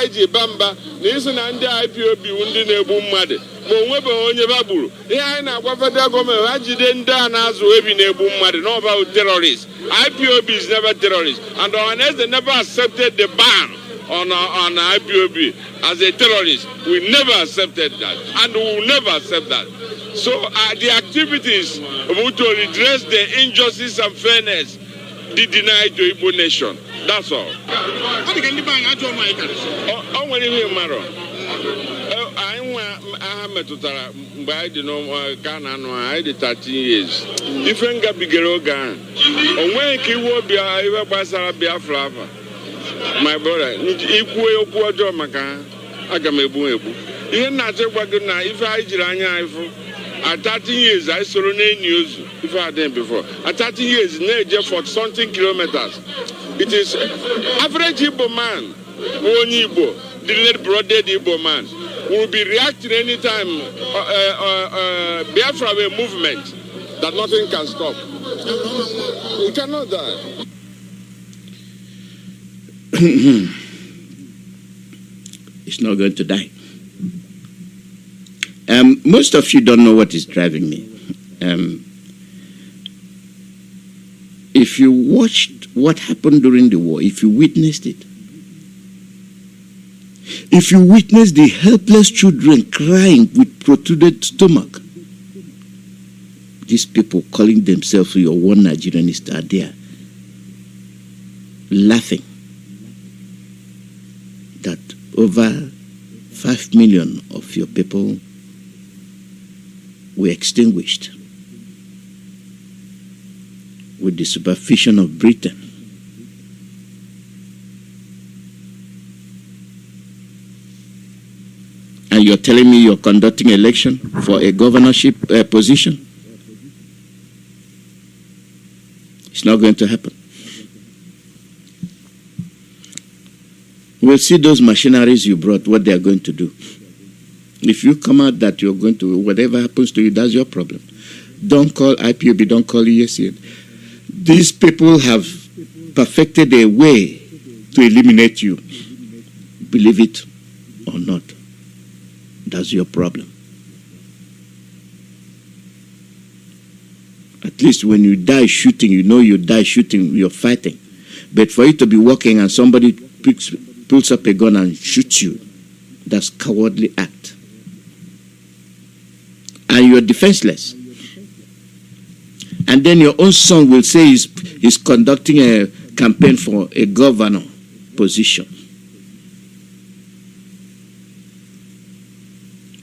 IG Bamba, nisi na ndị IPOB ndị na-egbu mmadụ. Ma onwebe onye baburu. Ihe anyị na-agwa federal government ha jide ndị a na-azụ ebi na-egbu mmadụ no about terrorists. IPOB is never terrorist, and Ohaneze never accepted the ban on IPOB as a terrorist. We never accepted that, and we will never accept that. So the activities to redress the injustice and fairness they deny to Igbo nation. That's all. I metụtara mgbe anyị dị n'ụka na anụ anyị dị 13 years. Ife ngabigere oge ahụ. O nweghị ka iwe obi iwe gbasara Biafra afa. My brother, ikwu okwu ọjọọ maka ha aga m egbu ihe na-achọ gwa gị na ife anyị jiri anya anyị fụ at 13 years anyị soro n'enyi ozu ife adịghị before at 13 years na-eje 40 something kilometers. It is average Igbo man onye Igbo the late broaded Igbo man will be reacting anytime Biafra a movement that nothing can stop. We cannot die. It's not going to die. Most of you don't know what is driving me. If you watched what happened during the war, if you witnessed it, if you witnessed the helpless children crying with protruded stomach, these people calling themselves your one Nigerianist are there laughing that over 5 million of your people were extinguished with the supervision of Britain. And you're telling me you're conducting election for a governorship position? It's not going to happen. We'll see those machineries you brought, what they are going to do. If you come out that you're going to, whatever happens to you, that's your problem. Don't call IPOB, don't call ESN. These people have perfected a way to eliminate you. Believe it or not. That's your problem. At least when you die shooting, you know you die shooting, you're fighting. But for you to be walking and somebody pulls up a gun and shoots you, that's cowardly act. And you're defenseless. And then your own son will say he's conducting a campaign for a governor position.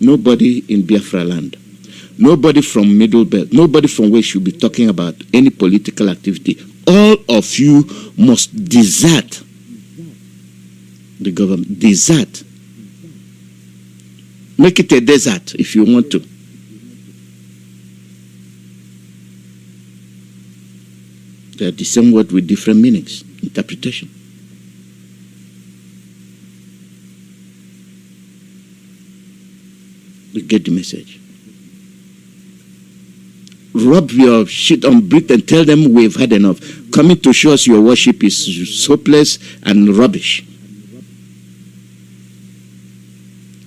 Nobody in Biafra land, nobody from Middle Belt, nobody from where should be talking about any political activity. All of you must desert the government. Desert. Make it a desert if you want to. They are the same word with different meanings, interpretation. You get the message. Rub your shit on Britain and tell them we've had enough. Coming to show us your worship is hopeless and rubbish.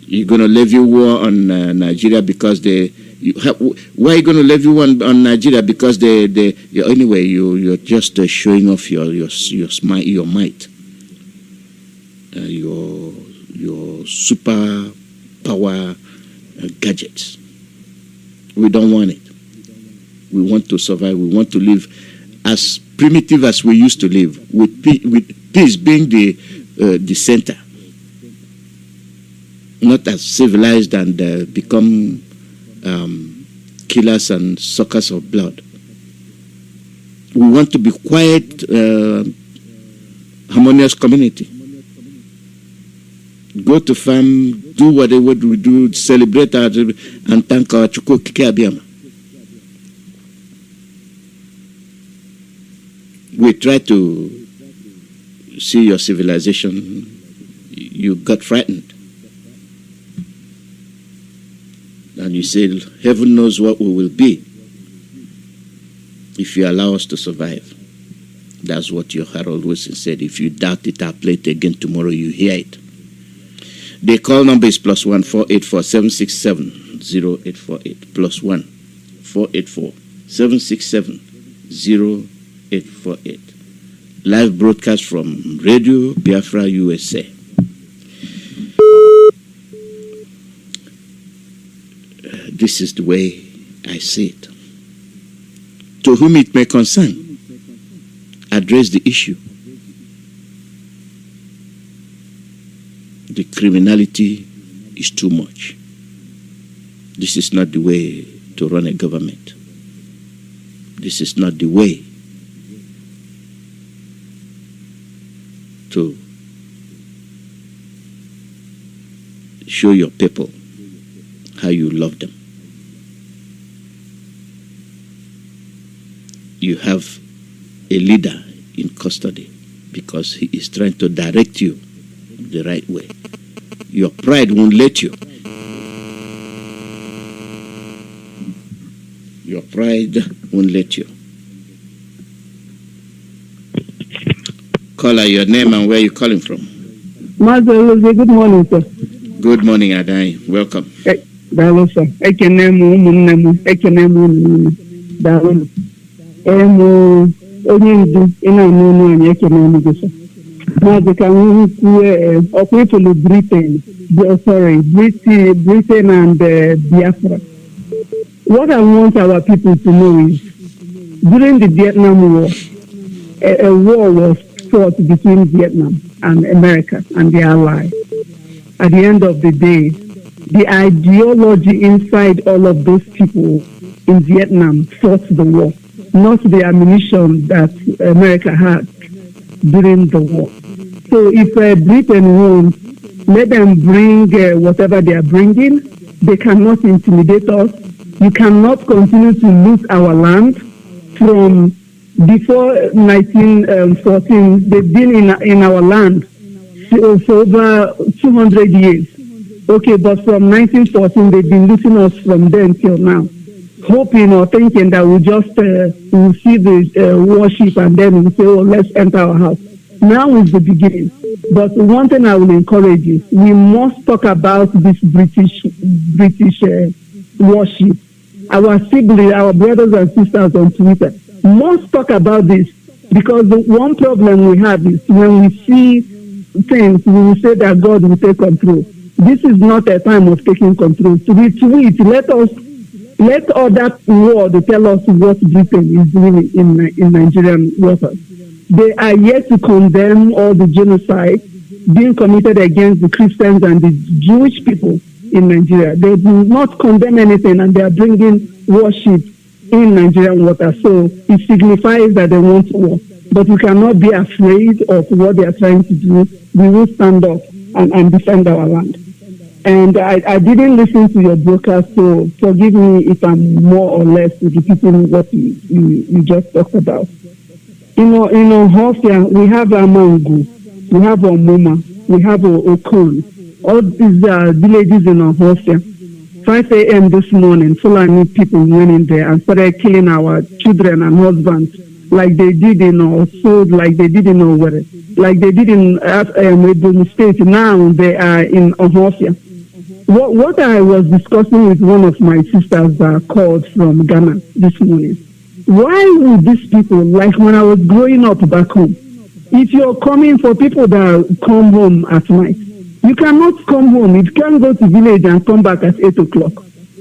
You're going to levy war on Nigeria because why are you going to levy war on Nigeria? Because anyway, you're just showing off your might, your super power gadgets. We don't want it. We want to survive. We want to live as primitive as we used to live, with peace being the center, not as civilized and become killers and suckers of blood. We want to be quiet, harmonious community. Go to farm, do whatever we do, celebrate our, and thank our Chukwu Kike Abiyama. We try to see your civilization, you got frightened. And you say, heaven knows what we will be if you allow us to survive. That's what your Harold Wilson said. If you doubt it, I'll play it again tomorrow, you hear it. The call number is +1 484 767 0848. +1 484 767 0848. Live broadcast from Radio Biafra, USA. This is the way I see it. To whom it may concern, address the issue. The criminality is too much. This is not the way to run a government. This is not the way to show your people how you love them. You have a leader in custody because he is trying to direct you the right way. Your pride won't let you. Your pride won't let you. Caller, your name and where you calling from? Mazi, good morning, sir. Good morning, Adai. Welcome. Dalo, sir. Ekenemu, munemu, ekenemu, dalo. Onye ndu ina n'onu anyị ekenemu gị, sir. Mazi, ka we people Britain and Biafra. What I want our people to know is, during the Vietnam War, a war was fought between Vietnam and America and the Allies. At the end of the day, the ideology inside all of those people in Vietnam fought the war, not the ammunition that America had during the war. So if Britain wants, let them bring whatever they are bringing. They cannot intimidate us. You cannot continue to loot our land. From before 1914, they've been in our land for over 200 years. Okay, but from 1914, they've been looting us from then till now, hoping or thinking that we'll just we'll see the warship and then we'll say, oh, let's enter our house. Now is the beginning. But one thing I will encourage is we must talk about this British warship. Our siblings, our brothers and sisters on Twitter must talk about this, because the one problem we have is when we see things, we will say that God will take control. This is not a time of taking control. To retweet, let other world tell us what Britain is doing in Nigerian waters. They are yet to condemn all the genocide being committed against the Christians and the Jewish people in Nigeria. They do not condemn anything, and they are bringing worship in Nigerian waters. So it signifies that they want war. But we cannot be afraid of what they are trying to do. We will stand up and defend our land. And I didn't listen to your broadcast, so forgive me if I'm more or less repeating what you just talked about. In Hofia, we have Amangu, we have Omuma, we have Okon. All these villages in Hofia. 5 a.m. this morning, Fulani people went in there and started killing our children and husbands, like they did in Osud, like they did in Owerri, like they did in Ebonyi State. Now they are in Hofia. What I was discussing with one of my sisters called from Ghana this morning. Why would these people, like when I was growing up back home, if you're coming for people that come home at night, you cannot come home. You can't go to village and come back at 8 o'clock.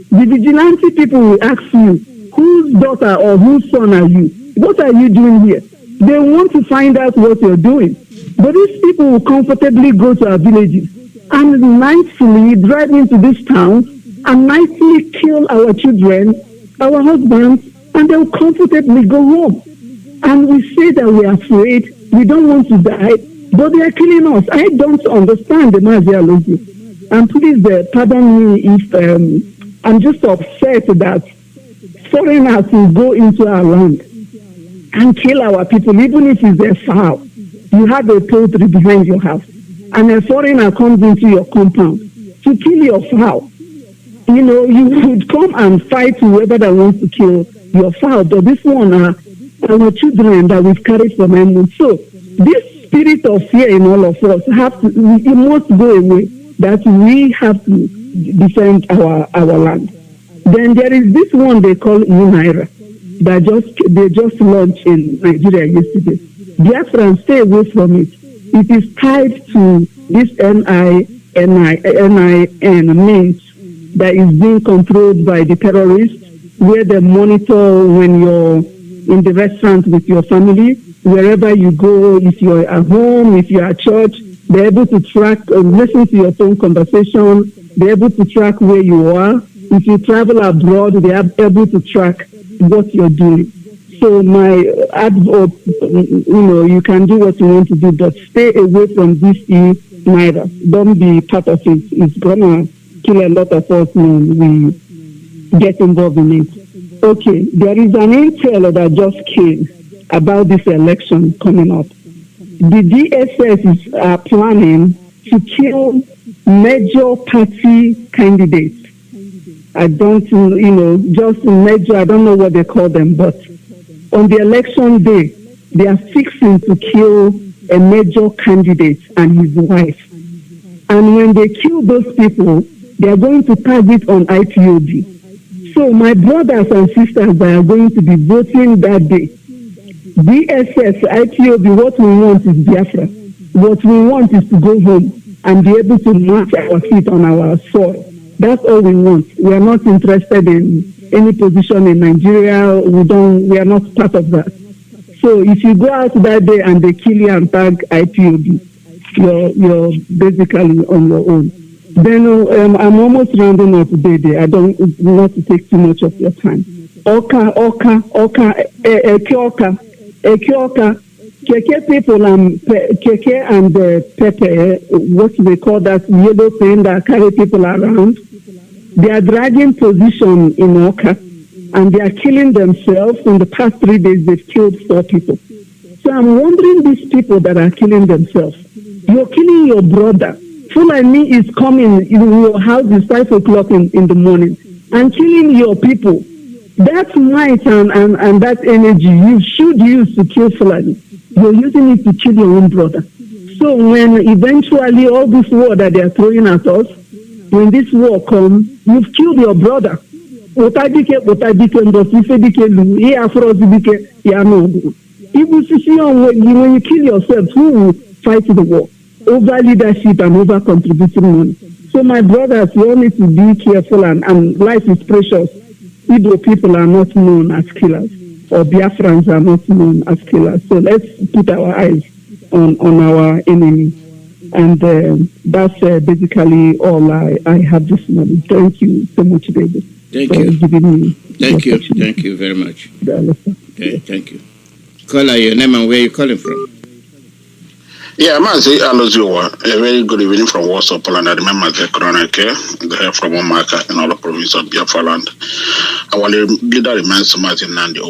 The vigilante people will ask you, whose daughter or whose son are you? What are you doing here? They want to find out what you're doing. But these people will comfortably go to our villages and nightly drive into this town and nightly kill our children, our husbands, and they'll comfortably go home. And we say that we are afraid, we don't want to die, but they are killing us. I don't understand the Mazi. And please pardon me if I'm just upset that foreigners will go into our land and kill our people, even if it's a fowl. You have a poultry behind your house, and a foreigner comes into your compound to kill your fowl. You know, you would come and fight whoever that wants to kill your fowl, but this one are our children that we've carried from them. So this spirit of fear in all of us it must go away, that we have to defend our land. Then there is this one they call Naira that they just launched in Nigeria yesterday. Biafrans, stay away from it. It is tied to this NIN means that is being controlled by the terrorists, where they monitor when you're in the restaurant with your family, wherever you go, if you're at home, if you're at church, they're able to track, listen to your phone conversation, they're able to track where you are. If you travel abroad, they are able to track what you're doing. So my advice, you can do what you want to do, but stay away from this neither. Don't be part of it. It's gonna kill a lot of us when we get involved in it. Okay, there is an intel that just came about this election coming up. The DSS is planning to kill major party candidates. I don't, just major, I don't know what they call them, but on the election day, they are fixing to kill a major candidate and his wife. And when they kill those people, they are going to target on IPOB. So my brothers and sisters that are going to be voting that day, DSS, IPOB, what we want is Biafra. What we want is to go home and be able to march our feet on our soil. That's all we want. We are not interested in any position in Nigeria. We are not part of that. So if you go out that day and they kill you and tag IPOB, you're basically on your own. Then I'm almost rounding up today. I don't want to take too much of your time. Oka, Keke people and Keke and Pepe, what they call that yellow thing that carry people around, they are dragging position in Oka and they are killing themselves. In the past 3 days, they've killed 4 people. So I'm wondering, these people that are killing themselves, you're killing your brother. Fulani is coming in your house at 5 o'clock in the morning and killing your people. That might and that energy you should use to kill Fulani. You're using it to kill your own brother. So when eventually all this war that they are throwing at us, when this war comes, you've killed your brother. If when you kill yourself, who will fight the war? Over leadership and over contributing money. So my brothers, you all need to be careful and life is precious. Igbo people are not known as killers, or Biafrans are not known as killers. So let's put our eyes on our enemy. And that's basically all I have this morning. Thank you so much, David. Thank you. Thank you very much. Okay, thank you. Caller, your name and where you calling from? Yeah, Mazi Aloziwa, a very good evening from Warsaw, Poland. I remember the Corona care, the hair from Omaka in all the province of Biafra land. Our leader remains Mazi Nnamdi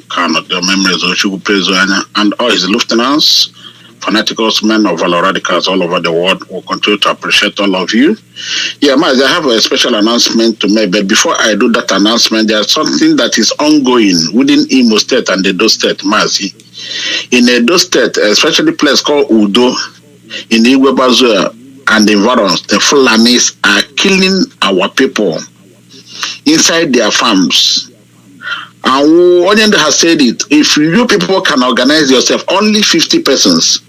Kanu, the members of Shugu Prezoana, and all his lieutenants, fanaticals, men of valor radicals all over the world will continue to appreciate all of you. Yeah, Mazi, I have a special announcement to make, but before I do that announcement, there's something that is ongoing within Imo State and Edo State, Mazi. In Edo State, especially a place called Udo, in Igwebazu and the environs, the Fulanis are killing our people inside their farms. And Onyende has said it, if you people can organize yourself, only 50 persons,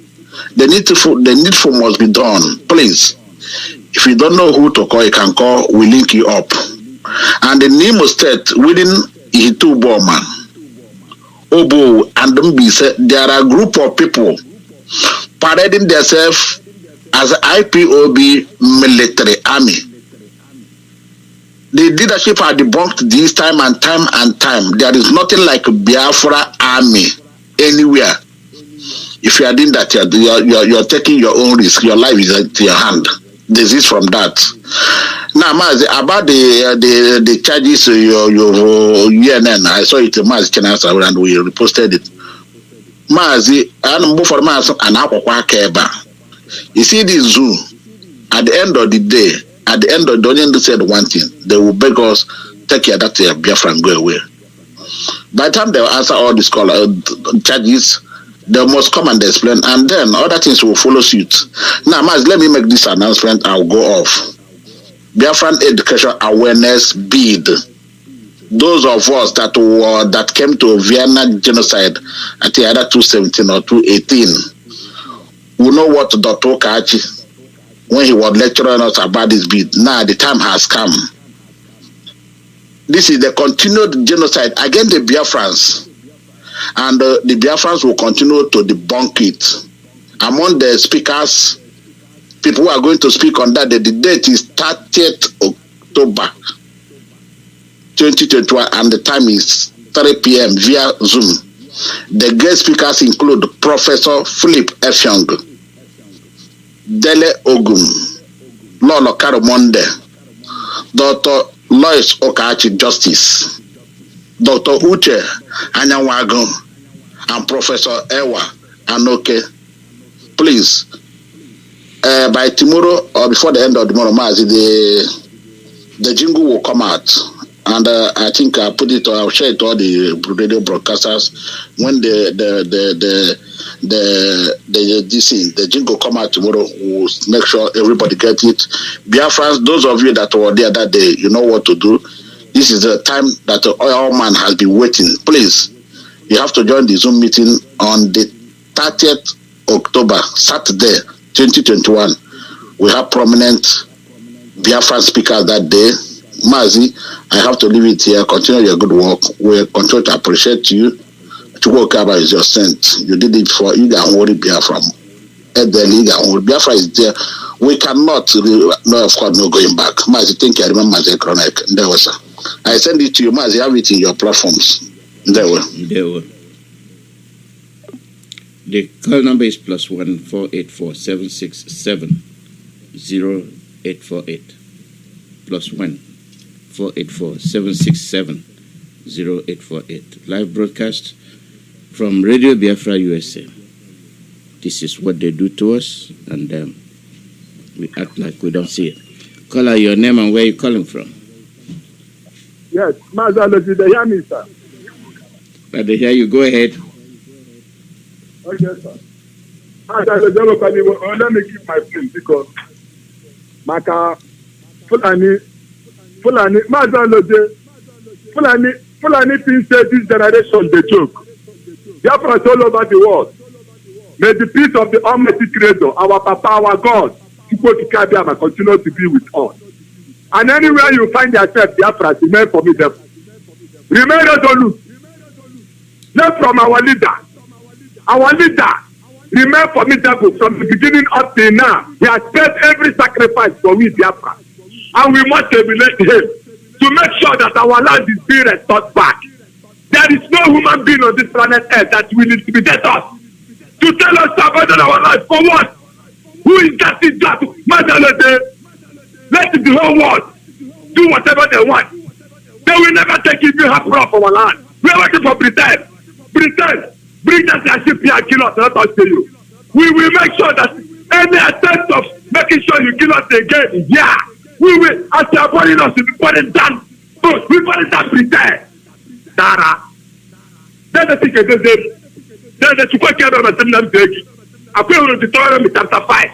the needful must be done. Please, if you don't know who to call, you can call, we link you up. And in Imo State, within Itu Boma, Obo and Mbise, there are a group of people parading themselves as IPOB military army. The leadership are debunked this time and time and time. There is nothing like Biafra army anywhere. If you are doing that, you're taking your own risk. Your life is at your hand. Desist from that. Now, Mazi, about the charges your UNN, I saw it Mazi channels and we reposted it. Mazi, and move for Mazi and Aqua Keba. You see this zoo, at the end of the day, at the end of the day, they said one thing, they will beg us, take care that Biafra and go away. By the time they will answer all these charges, they must come and explain, and then other things will follow suit. Now, Mazi, let me make this announcement, I'll go off. Biafran education awareness bid. Those of us that came to Vienna genocide at the either 217 or 218 will know what Dr. Okachi, when he was lecturing us about this bid. Now the time has come. This is the continued genocide against the Biafrans, and the Biafrans will continue to debunk it. Among the speakers, people who are going to speak on that, the date is 30th October 2021 and the time is 3 p.m. via Zoom. The guest speakers include Professor Philip F. Young, Dele Ogun, Lolo Karamonde, Dr. Lois Okachi Justice, Dr. Uche Anyanwago, and Professor Ewa Anoke. Please, by tomorrow or before the end of tomorrow, Mazi, the jingle will come out, and I think I'll put it, I'll share it to all the radio broadcasters. When the jingle come out tomorrow, we'll make sure everybody get it. Biafrans, those of you that were there that day, you know what to do. This is the time that the oil man has been waiting. Please, you have to join the Zoom meeting on the 30th October, Saturday, 2021. We have prominent Biafran speakers that day. Mazi, I have to leave it here. Continue your good work. We continue to appreciate you. Chukwokaba is your saint. You did it for Iga and Wori Biafra. Biafra is there. We cannot, no, of course, no going back. Mazi, think I remember Mazi Chronic. There was. I send it to you, Mazi. Have it in your platforms. There were. The call number is +1 484 767 0848. +1 484 767 0848. Live broadcast from Radio Biafra USA. This is what they do to us, and we act like we don't see it. Call out your name and where you're calling from. Yes, Mazi, they hear me, sir. But they hear you. Go ahead. Okay, sir. Let me keep my phone because Maka Fulani things say this generation they joke. Biafrans all over the world. May the peace of the Almighty Creator, our Papa, our God, continue to be with us. And anywhere you find yourself, Biafrans, remain formidable. Remain resolute. Learn from our leader. Our leader remain formidable from the beginning up till now. He has paid every sacrifice for we, Biafra. And we must emulate him to make sure that our land is being restored back. There is no human being on this planet Earth that will intimidate us to tell us to abandon our life. For what? Who is that? Let the whole world do whatever they want. They will never take it if you have rough our land. We are working for pretend. Bring us a ship here and kill us, let us tell you. We will make sure that any attempt of making sure you kill us again, yeah. We will, as you are burning us, we put it down. We put it down, pretend. Dara. Then the thing is, then the super care of the Nnamdi I feel the Torah chapter 5.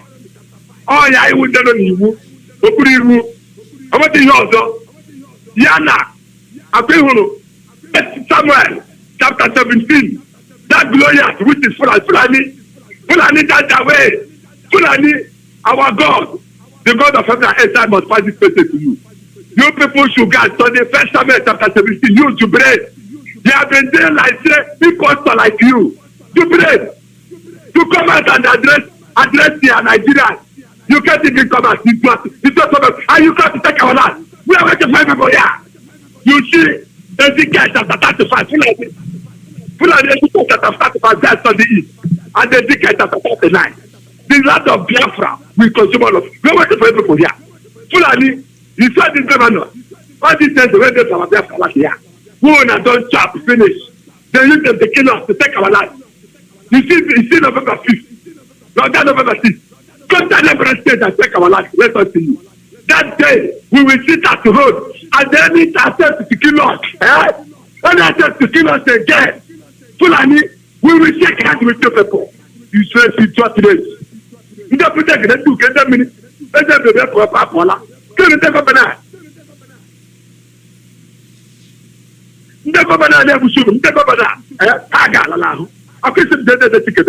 Oh, yeah, I would never know. Okuriru. I want to hear also. Yana. I feel Samuel chapter 17. That glorious, which is Fulani that way. Fulani, our God, the God of heaven and earth, must pass this message to you. You people should go to the first Samuel chapter 17. You to bread. They have been there like impostor like you. To bread. To come out and address the Nigerians. You can't even come out. And you can't take our land. We are waiting for people here. You see, Ezekiel chapter 35. Fulani chapter 35 verse on the east, and Ezekiel chapter 39. The land of Biafra will consume all of. We are waiting for people here. Fulani, you saw this governor. All these things the way they from Biafra here. Who are done chop finish. They use them to kill us to take our land. You see November 5th. November 6th. Come to Anambra State and take our land. Let us see you. That day we will sit at the road and then it attempt to kill us. When attempt to kill us again. Fulani, we will shake hands with the people. You say it's 20 days. You don't put that in 2 minutes. Let's have the for a papola. Can you take up an eye? Never banana, never shoot him. Never banana. I got a lot. I guess the ticket.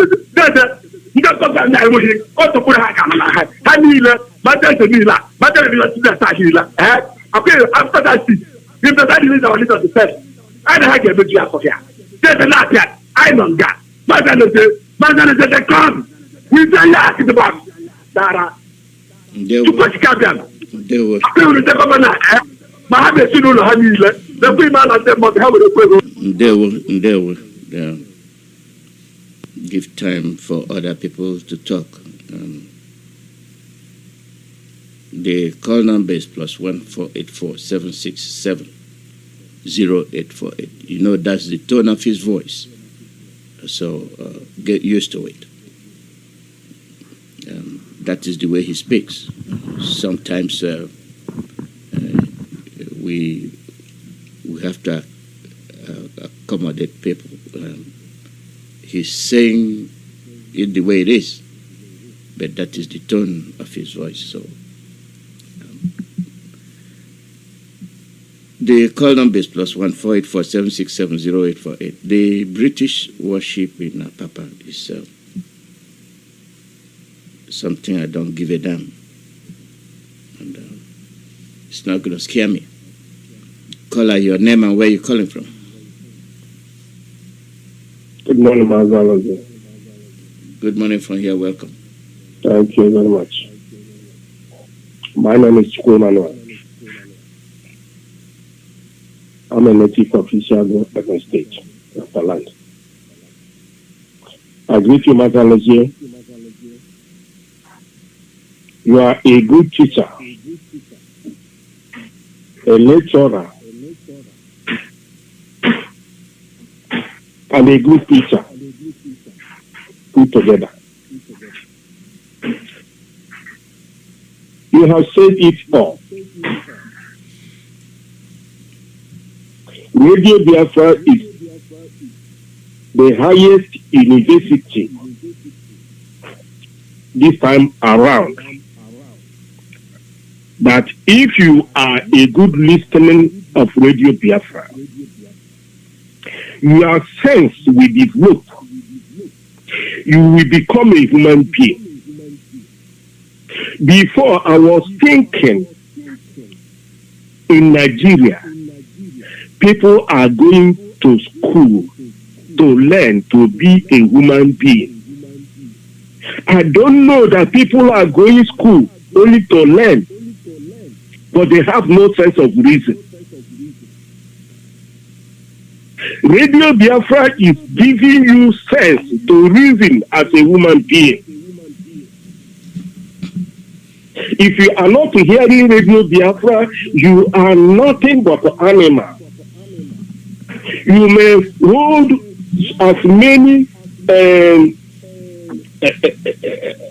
You got something I will hear. Also put a hack on my head. Hanila, Madame Mila, Madame Mila. Okay, after that, if the daddy is our little defense, I don't have a job for here. There's a lot yet. I don't got. Madame they come. We say yes in the box. Dara. To put Cabian. They were. I feel the governor. Mahamed Sunu Hanila. The women and them must have a They will. Give time for other people to talk. The call number is +1 484 767 0848. You know that's the tone of his voice. So get used to it. That is the way he speaks. Sometimes we have to accommodate people. He's saying it the way it is, but that is the tone of his voice. So the call number is +1 484 767 0848. The British worship in Papa is something I don't give a damn, and it's not going to scare me. Caller, your name and where you're calling from. Good morning, Mazi. Good morning from here. Welcome. Thank you very much. My name is Manuel. I'm a native of Isiago, Ogun State, Biafra land. I greet you, Mazi. You are a good teacher, a lecturer, and a good teacher put together. You have said it all. Radio Biafra is the highest university this time around. That if you are a good listener of Radio Biafra, your sense will develop. You will become a human being. Before, I was thinking in Nigeria, people are going to school to learn to be a human being. I don't know that people are going to school only to learn, but they have no sense of reason. Radio Biafra is giving you sense to reason as a human being. If you are not hearing Radio Biafra, you are nothing but an animal. You may hold as many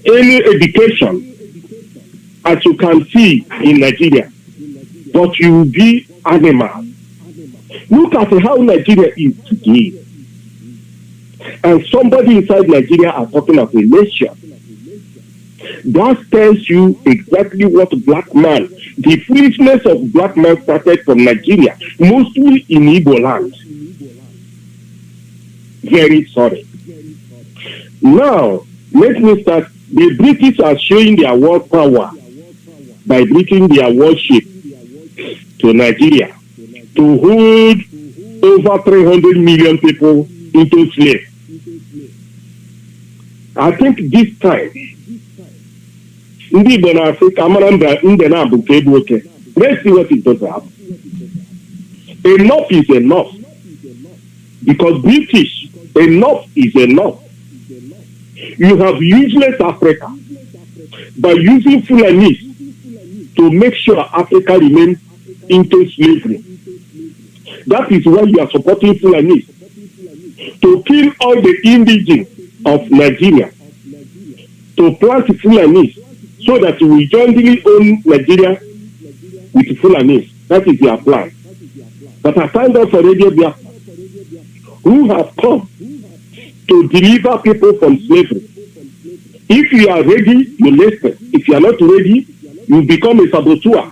any education as you can see in Nigeria, but you will be animal. Look at how Nigeria is today. And somebody inside Nigeria are talking of a nation. That tells you exactly what black man, the foolishness of black man started from Nigeria, mostly in Igbo land. Very sorry. Now, let me start. The British are showing their world power by bringing their warship to Nigeria to hold over 300 million people into slavery. I think this time, let's see what it does happen. Enough is enough. Because British, enough is enough. You have useless Africa by using Fulanese to make sure Africa remains into slavery. That is why you are supporting Fulanese to kill all the indigenous of Nigeria, to plant Fulanese so that we jointly own Nigeria with Fulanese. That is their plan. But I thank God for Radio Biafra, who have come to deliver people from slavery. If you are ready, you listen. If you are not ready, you become a saboteur.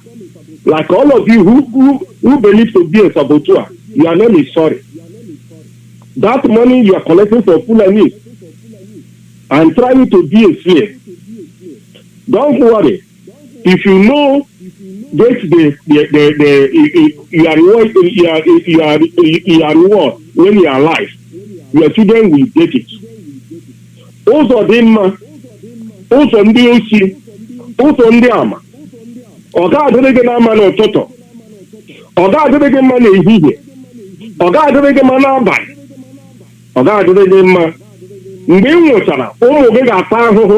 Like all of you who believe to be a saboteur, your name is sorry. That money you are collecting for Fulani and trying to be a slave. Don't worry. If you know that you are reward when you are alive, your children will take it. Also, them, also ndị osi, also ndị ama. Ọ ga-adịrị gị na ama n'ụtụtụ. Ọ ga-adịrị gị mma n'ehihie. Ọ ga-adịrị gị mma n'abalị. Ọ ga-adịrị gị mma mgbe ị nwụchara, ụmụ gị ga-ata ahụhụ.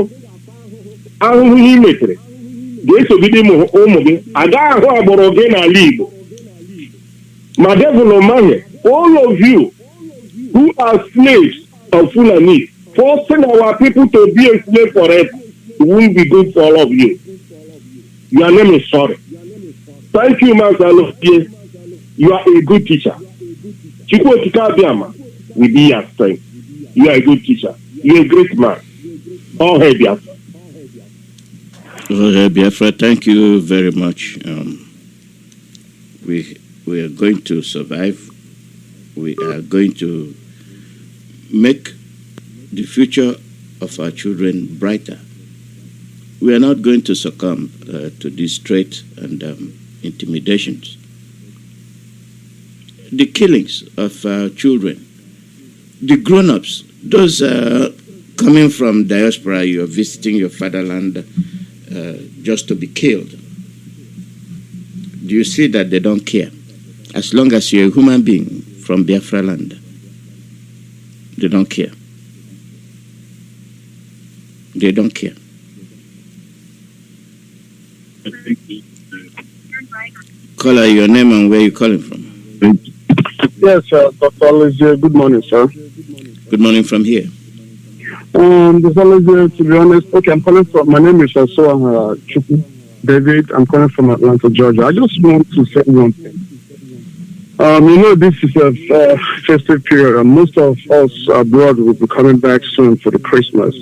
Ahụhụ ị metere ga-esogide ụmụ gị. Agaghị ahụ agbụrụ gị n'ala Igbo. Ma devil maghị, all of you who are slaves of Fulani, forcing our people to be a slave forever, it won't be good for all of you. Your name is sorry. Thank you, Mazi. You are a good teacher. Chukwu Biama will be your strength. You are a good teacher. You are a great man. All hail Biafra. All hail Biafra. Thank you very much. We are going to survive. We are going to make the future of our children brighter. We are not going to succumb to these threats and intimidations. the killings of children, the grown-ups, those coming from diaspora, you're visiting your fatherland just to be killed. Do you see that they don't care? As long as you're a human being from Biafra land, they don't care. They don't care. Caller, your name and where you calling from? Yes, Dr. Olivier. Good morning, sir. Good morning from here. Dr. Olivier, to be honest, okay, I'm calling from, my name is Chukwu David. I'm calling from Atlanta, Georgia. I just want to say one thing. This is a festive period, and most of us abroad will be coming back soon for the Christmas.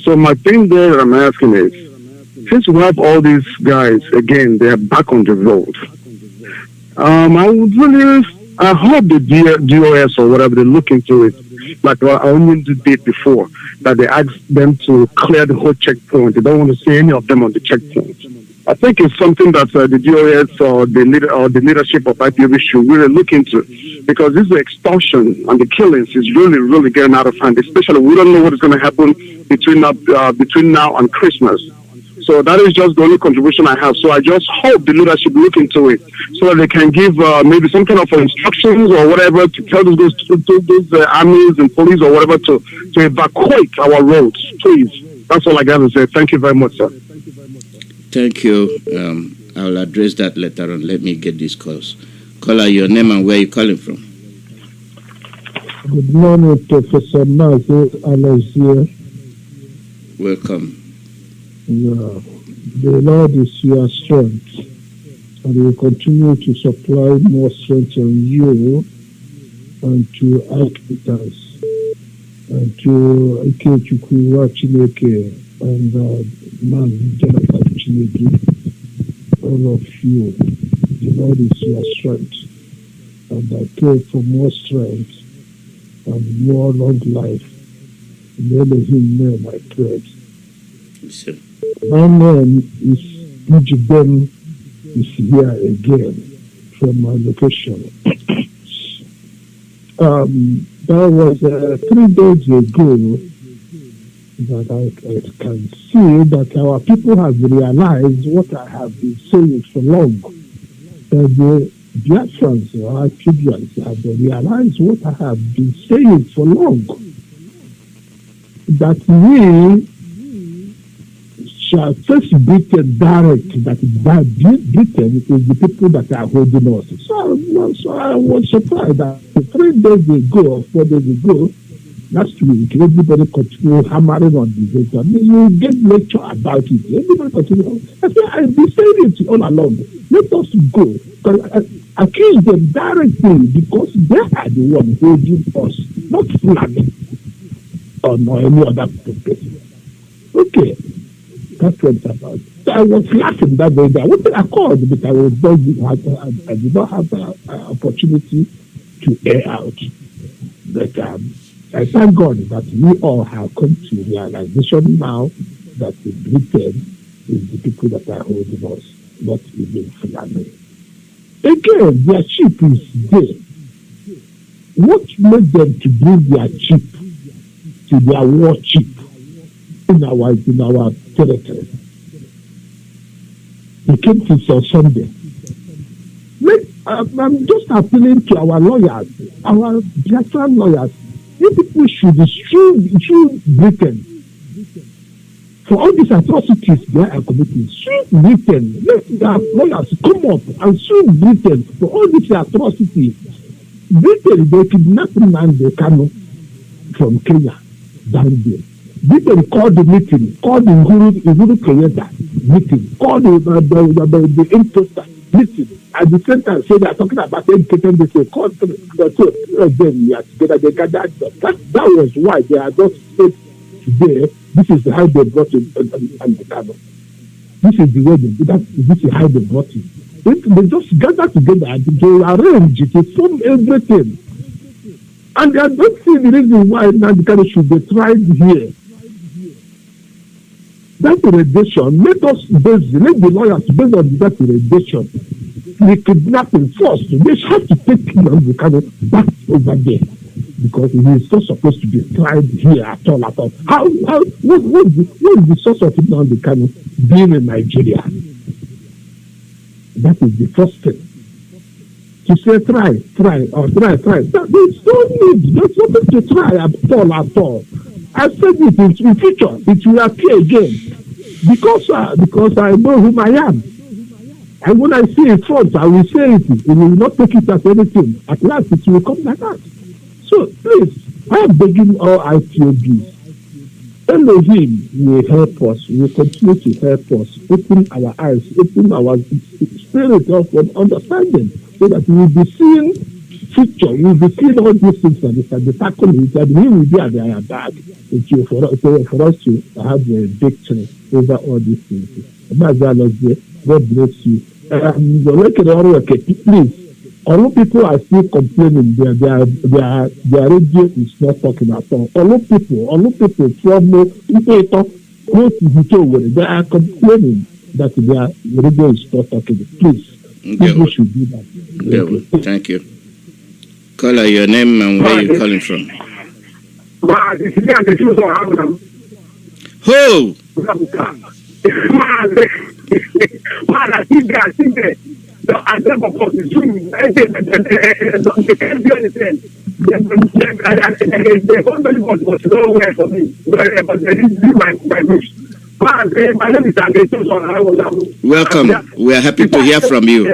So my thing there that I'm asking is, since we have all these guys, again, they are back on the road. I hope the DOS or whatever, they look into it. Like I only did before, that they asked them to clear the whole checkpoint. They don't want to see any of them on the checkpoint. I think it's something that the DOS or the leadership of IPOB should really look into, because this extortion and the killings is really, really getting out of hand. Especially, we don't know what is going to happen between now and Christmas. So that is just the only contribution I have. So I just hope the leadership look into it, so that they can give maybe some kind of instructions or whatever to tell those armies and police or whatever to evacuate our roads, please. That's all I got to say. Thank you very much, sir. Thank you. I'll address that later on. Let me get these calls. Caller, your name and where you calling from? Good morning, Professor Mazi. Alozie. Welcome. Yeah. The Lord is your strength, and He will continue to supply more strength on you and to Architects and to Ikechukwu Chineke and Mazi Jonathan Chineke, all of you. The Lord is your strength, and I pray for more strength and more long life. In Elohim name I pray. Yes, my name is Ujibem, is here again from my location. That was 3 days ago that I can see that our people have realized what I have been saying for long. That the Biafrans or Archidians have realized what I have been saying for long. That we shall face Britain direct, that Britain is the people that are holding us. So I was surprised that 3 days ago or 4 days ago, last week, everybody continued hammering on the data. I mean, you get lecture about it. Everybody continued. I said, I've been saying it all along. Let us go. Accuse them directly, because they are the ones holding us, not Fulani or any other person. Okay. That's what it's about. So I was laughing that day. I wanted a call, but I did not have an opportunity to air out. But I thank God that we all have come to realization now that Britain is the people that are holding us, not even Fulani. Again, their ship is there. What made them to bring their ship to their war ship in our territory? They came to Sunday. I'm just appealing to our lawyers, our Biafran lawyers. You people should sue Britain for all these atrocities they are committing. Sue Britain. Let their lawyers come up and sue Britain for all these atrocities. Britain, they kidnapped Nnamdi Kanu from Kenya down there. Britain called the meeting, called the Uhuru Kenyatta meeting, called the imposter meeting. At the same time, say they are talking about educating this. They called them, we are together. They gathered. That was why they are just said today. This is how they brought in and the Kano. This is the way this is how they brought it. They just gathered together and they arrange it, they form everything. And I don't see the reason why Nnamdi Kanu should be tried here. That irrigation, let the lawyers based on that irrigation the kidnapping first. They have to take Nnamdi Kanu back over there because he is not supposed to be tried here at all. What is the source of Nnamdi Kanu being in Nigeria? That is the first thing. To say try. There's no need. There's nothing to try at all. I said it in future. It will appear again. Because I know whom I am. And when I see it front, I will say it. We will not take it as anything. At last, it will come like that. So, please, I am begging all IPOBs. Elohim will help us. Will continue to help us. Open our eyes. Open our spirit of understanding. So that we will be seeing future. We will be seeing all these things that the tackling that we will be at their back. For us to have a victory over all these things. God bless you. Please, all people are still complaining. Their radio is not talking at all. All people from they are complaining that their radio is not talking. Please, people should do that. Thank you. Caller, your name and where you calling from? Who? Welcome. We are happy to hear from you.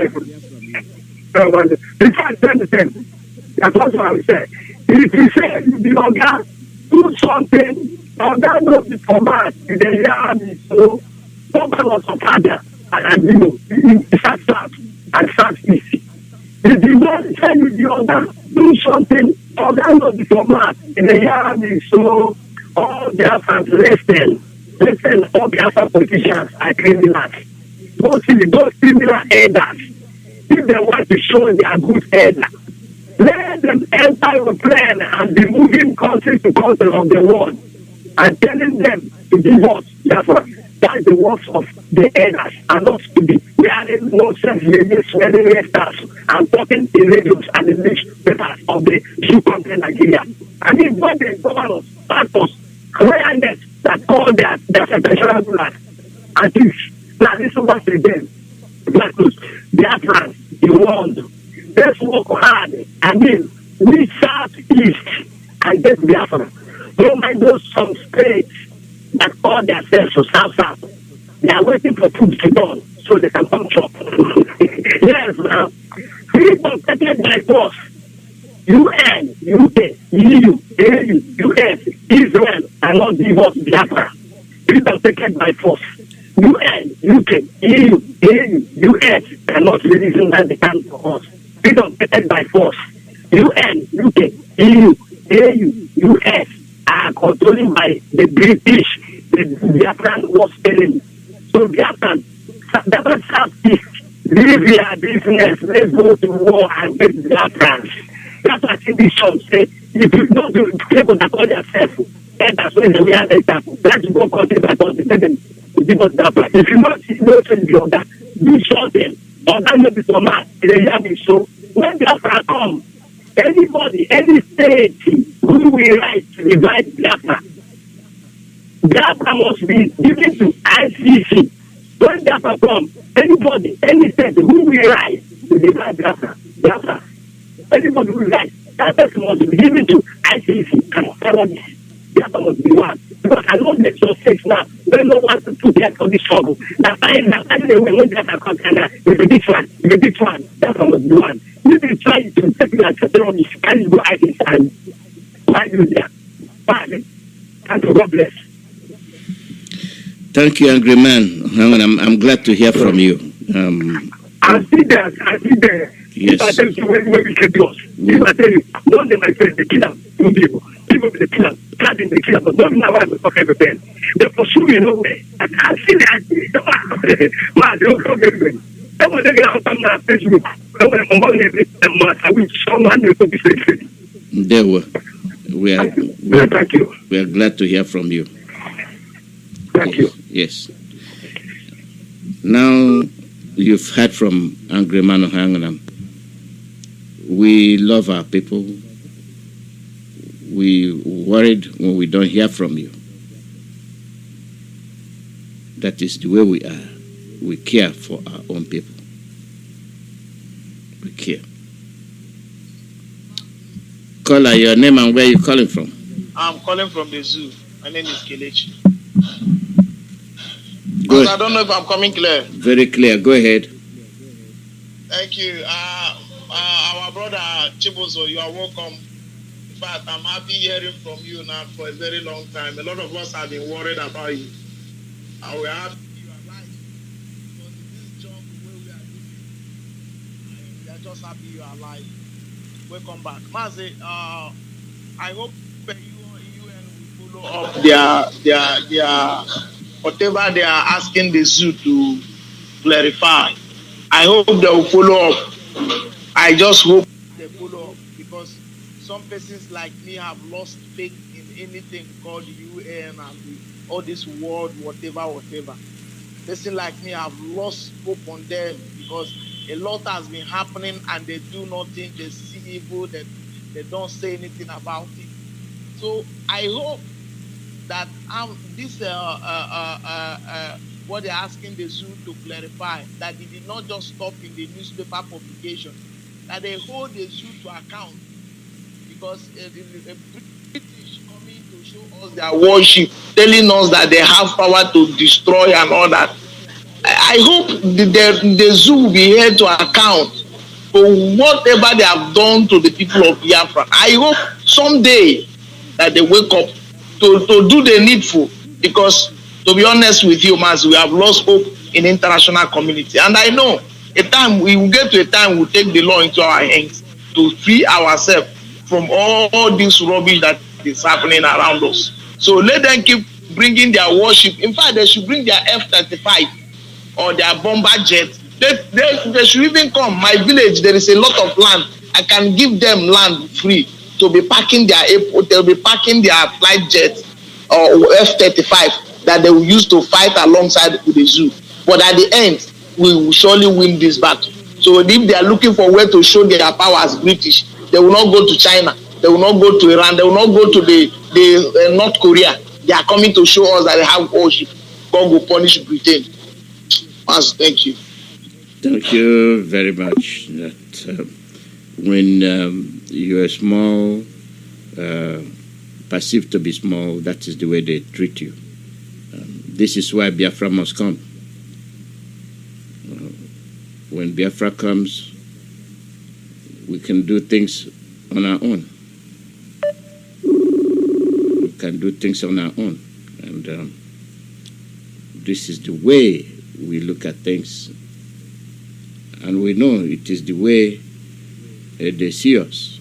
That's what I would say. If you say the organ do something, organ knows the command in the army, so somebody was a father, and you know, and start easy. If you don't say the organ do something, organ knows the command in the army, so all Biafrans listen, all Biafran politicians are criminals. Those criminal elders, if they want to show they are good elders, let them enter a plane and be moving country to country of the world and telling them to give us Biafra. That's the works of the elders and not to be wearing nonsense, swearing stars and talking in radios and in newspapers of the two country Nigeria. I mean, what the governors, pastors, awareness that call their professional rulers and this. Now, this is what they did. Biafrans, the world. Let's work hard. I mean, we southeast and get Biafra. Don't mind those some states that call themselves to south. They are waiting for food to dawn so they can come chop. Yes, now. People taken by force. UN, UK, EU, AU, US, Israel, and not give us Biafra. People taken by force. UN, UK, EU, AU, US, and not releasing that they can for us. Freedom taken by force. UN, UK, EU, AU, US are controlled by the British. The Biafran was telling. So Biafran Southeast, leave your business. Let's go to war and get Biafrans. That's what this song say. If you don't do people that call themselves, and that's when we are later. Let's go country by country. Let them give us Biafra. If you not see no change your that, do something. Or that may be so mad. So when Biafra come, anybody, any state who will write to divide Biafra, Biafra must be given to ICC. When Biafra come, anybody, any state who will write to divide Biafra, anybody who will write, that person must be given to ICC and terrorists. Biafra must be one. Because I know the success now. They don't want to put that on this struggle. That time when Biafra comes and with this one, Biafra must be one. You will try to take you as a terrorist, and you go ICC and why you there? Why? And God bless. Thank you, angry man. I'm glad to hear from you. I see that. Yes. If I tell you when we can do us. If I tell you, one day my friend, they kill them, two people. People with the killer, clapping the killer, but not now I will talk everything. They pursue me nowhere. I see that. Man, they don't come everywhere. That was the guy who come on Facebook. That was the money every I wish someone will be safe. There were. Thank you. We are glad to hear from you. Thank you. Yes. Now, you've heard from Angry Manohanganam. We love our people. We worried when we don't hear from you. That is the way we are. We care for our own people. We care. Caller, your name and where you calling from? I'm calling from the zoo. My name is Kelechi. Go I don't know if I'm coming clear. Very clear. Go ahead. Thank you. Our brother Chibozo, you are welcome. In fact, I'm happy hearing from you now for a very long time. A lot of us have been worried about you. And we are happy you are alive. Because in this job, the way we are doing, we are just happy you are alive. Welcome back. Mazi, I hope you will follow up their whatever they are asking the zoo to clarify. I hope they will follow up. I just hope they follow up because some persons like me have lost faith in anything called UN and all this world, whatever. Persons like me have lost hope on them because a lot has been happening and they do nothing. They see evil, they don't say anything about it. So I hope that this what they're asking the zoo to clarify, that it did not just stop in the newspaper publication, that they hold the zoo to account because the British coming to show us their warship, telling us that they have power to destroy and all that. I hope the zoo will be held to account for whatever they have done to the people of Biafra. I hope someday that they wake up to do the needful, because to be honest with you, Mazi, we have lost hope in the international community. And I know we will get to a time we'll take the law into our hands to free ourselves from all this rubbish that is happening around us. So let them keep bringing their warship. In fact, they should bring their F-35 or their bomber jet. They should even come. My village, there is a lot of land. I can give them land free to be parking their airport. They'll be parking their flight jet or F-35 that they will use to fight alongside with the zoo. But at the end, we will surely win this battle. So if they are looking for where to show their power as British, they will not go to China. They will not go to Iran. They will not go to the North Korea. They are coming to show us that they have warship. God will punish Britain. Mas, thank you. Thank you very much. That when you are small, perceived to be small, that is the way they treat you. This is why Biafra must come. When Biafra comes, we can do things on our own. We can do things on our own. And this is the way we look at things. And we know it is the way they see us.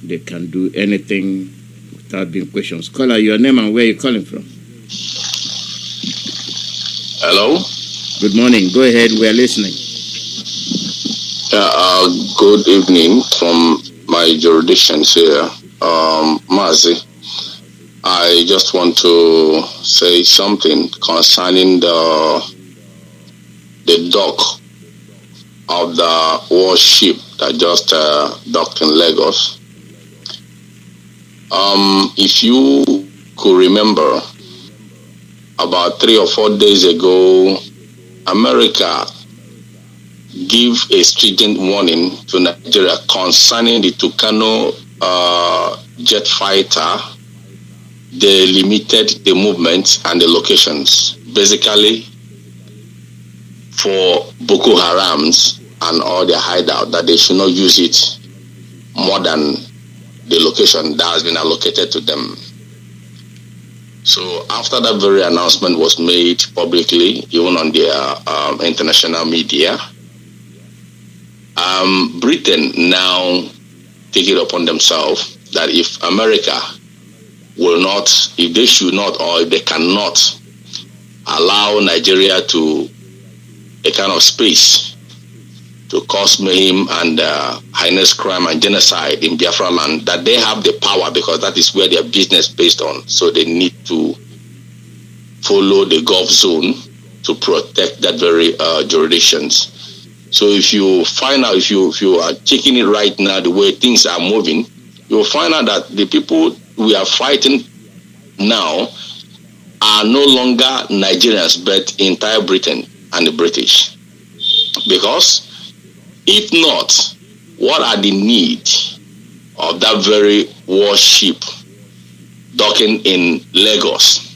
They can do anything without being questioned. Caller, your name and where you're calling from. Hello? Good morning. Go ahead. We are listening. Good evening from my jurisdictions here. Mazi, I just want to say something concerning the dock of the warship that just docked in Lagos. If you could remember, about 3 or 4 days ago, America gave a stringent warning to Nigeria concerning the Tucano jet fighter. They limited the movement and the locations, basically for Boko Harams and all their hideout, that they should not use it more than the location that has been allocated to them. So after that very announcement was made publicly, even on their international media, Britain now take it upon themselves that if America will not, if they should not, or if they cannot allow Nigeria to a kind of space to cause mayhem and heinous crime and genocide in Biafra land, that they have the power, because that is where their business is based on. So they need to follow the Gulf zone to protect that very jurisdictions. So if you find out, if you are checking it right now, the way things are moving, you'll find out that the people we are fighting now are no longer Nigerians, but entire Britain and the British. Because if not, what are the needs of that very warship docking in Lagos?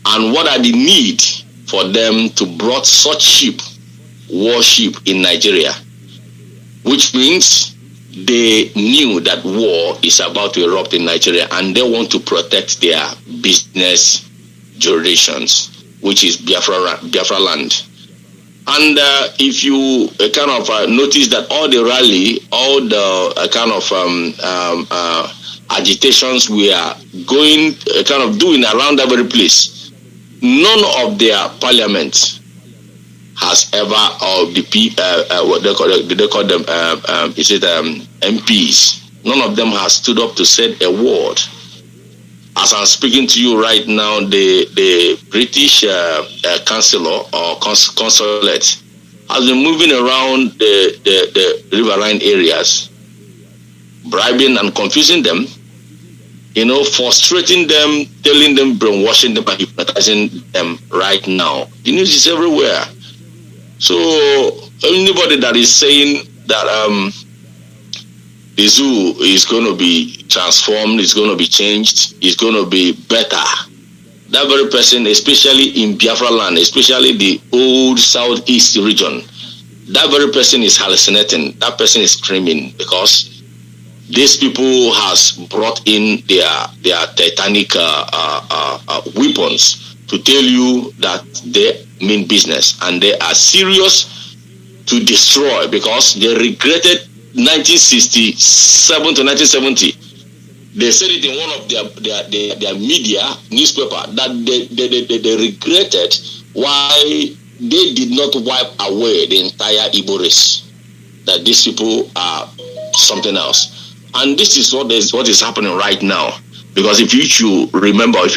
And what are the needs for them to brought such warship in Nigeria? Which means they knew that war is about to erupt in Nigeria, and they want to protect their business jurisdictions, which is Biafra land. And if you kind of notice that all the rally, all the kind of agitations we are going, kind of doing around that very place, none of their parliament has ever, or the what they call them, MPs, none of them has stood up to say a word. As I'm speaking to you right now, the British Chancellor or Consulate has been moving around the riverine areas, bribing and confusing them, frustrating them, telling them, brainwashing them, and hypnotizing them right now. The news is everywhere. So anybody that is saying that the zoo is going to be transformed, it's going to be changed, it's going to be better, that very person, especially in Biafra land, especially the old southeast region, that very person is hallucinating, that person is screaming, because these people has brought in their titanic weapons to tell you that they mean business and they are serious to destroy, because they regretted 1967 to 1970. They said it in one of their media newspaper that they regretted why they did not wipe away the entire Igbo race, that these people are something else. And this is what is happening right now. Because if you could remember,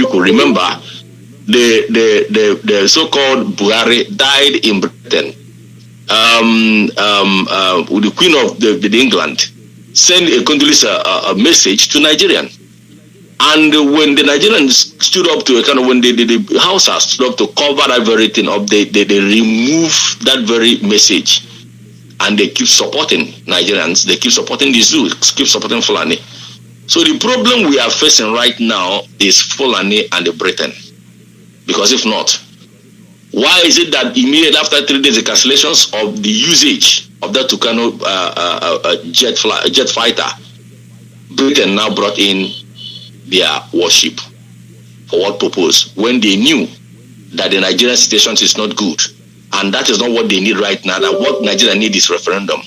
the so-called Buhari died in Britain. The Queen of the England sent a condolence message to Nigerian. And when the Nigerians stood up to when the House has stood up to cover that very thing up, they remove that very message. And they keep supporting Nigerians, they keep supporting the zoo, keep supporting Fulani. So the problem we are facing right now is Fulani and the Britain. Because if not, why is it that immediately after 3 days, the cancellations of the usage of that Tucano jet fighter, Britain now brought in their warship? For what purpose? When they knew that the Nigerian situation is not good. And that is not what they need right now. That what Nigeria needs is referendum,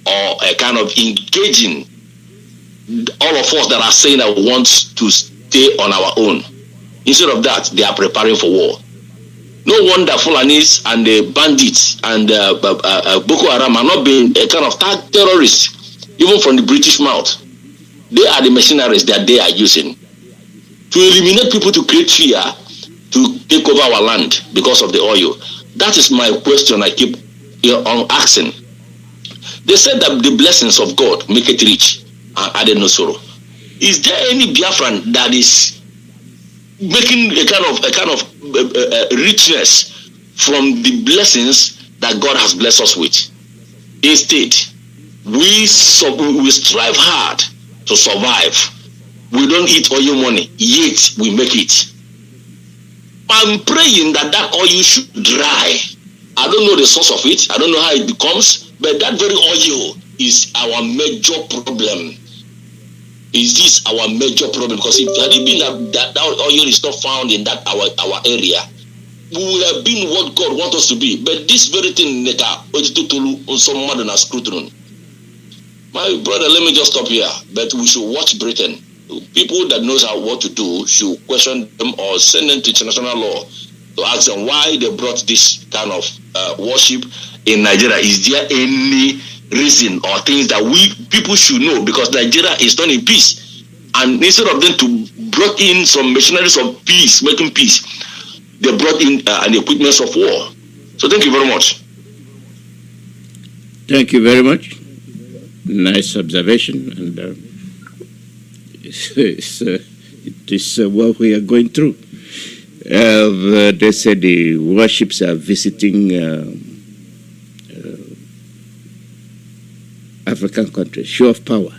or a kind of engaging all of us that are saying that we want to stay on our own. Instead of that, they are preparing for war. No wonder Fulanis and the bandits and Boko Haram are not being a kind of terrorists, even from the British mouth. They are the machineries that they are using to eliminate people, to create fear, to take over our land because of the oil. That is my question I keep on asking. They said that the blessings of God make it rich and added no sorrow. Is there any Biafran that is making a kind of richness from the blessings that God has blessed us with? Instead, we strive hard to survive. We don't eat oil money, yet we make it. I'm praying that oil should dry. I don't know the source of it. I don't know how it becomes, but that very oil is our major problem. Is this our major problem? Because if that oil is not found in that our area, we would have been what God wants us to be. But this very thing, my brother, let me just stop here. But we should watch Britain. People that knows what to do should question them or send them to international law to ask them why they brought this kind of warship in Nigeria. Is there any reason or things that people should know? Because Nigeria is not in peace, and instead of them to bring in some missionaries of peace, making peace, they brought in an equipment of war. So thank you very much. Thank you very much. Nice observation, and it is what we are going through. They said the warships are visiting African countries, show of power,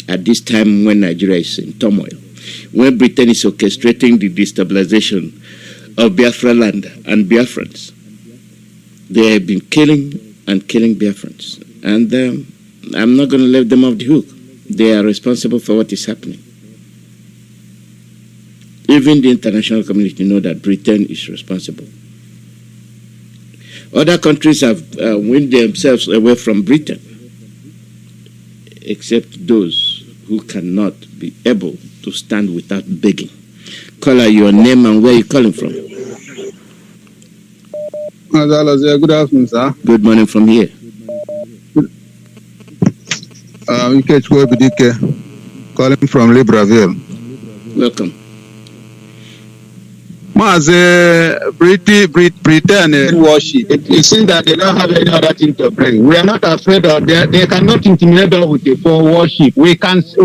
at this time when Nigeria is in turmoil, when Britain is orchestrating the destabilization of Biafra land and Biafrans. They have been killing Biafrans, and I'm not going to let them off the hook. They are responsible for what is happening. Even the international community know that Britain is responsible. Other countries have weaned themselves away from Britain, except those who cannot be able to stand without begging. Caller, your name and where you're calling from. Good afternoon, sir. Good morning from here. Calling from Libreville. Welcome. Mazi, Britain worship. It seems that they don't have any other thing to bring. We are not afraid of that. They cannot intimidate us with the four worship. We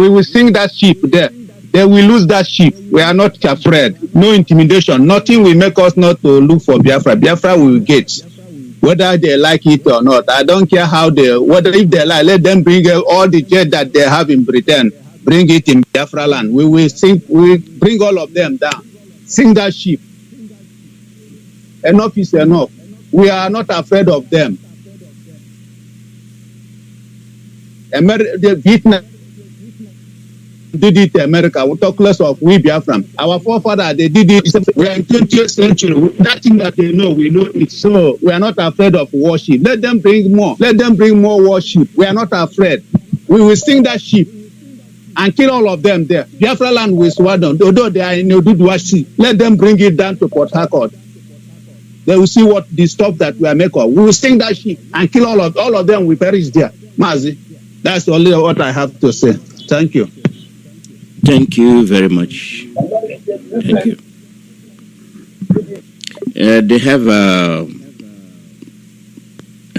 will sing that sheep there. They will lose that sheep. We are not afraid. No intimidation. Nothing will make us not to look for Biafra. Biafra will get, whether they like it or not. I don't care how whether if they like, let them bring all the jet that they have in Britain, bring it in Biafra land. We will sing. We will bring all of them down. Sing that sheep. Enough is enough. We are not afraid of them. The Vietnam did it in America. We talk less of we Biafran. Our forefathers, they did it. We are in 20th century. That thing that they know, we know it. So we are not afraid of worship. Let them bring more. Let them bring more worship. We are not afraid. We will sing that sheep and kill all of them there. Biafra land will swallow. Although they are in Oduduwashi, let them bring it down to Port Harcourt. They will see what the stuff that we are making. We will sing that sheep and kill all of them will perish there. Mazi, that's only what I have to say. Thank you. Thank you very much. Thank you. They have a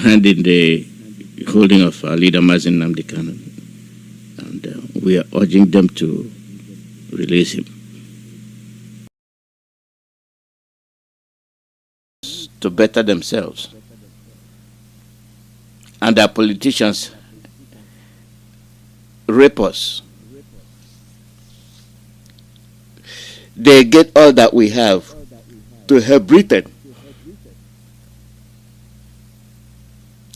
hand in the holding of our leader Mazi Nnamdi Kanu, and we are urging them to release him. To better themselves. And our politicians rape us. They get all that we have to help Britain.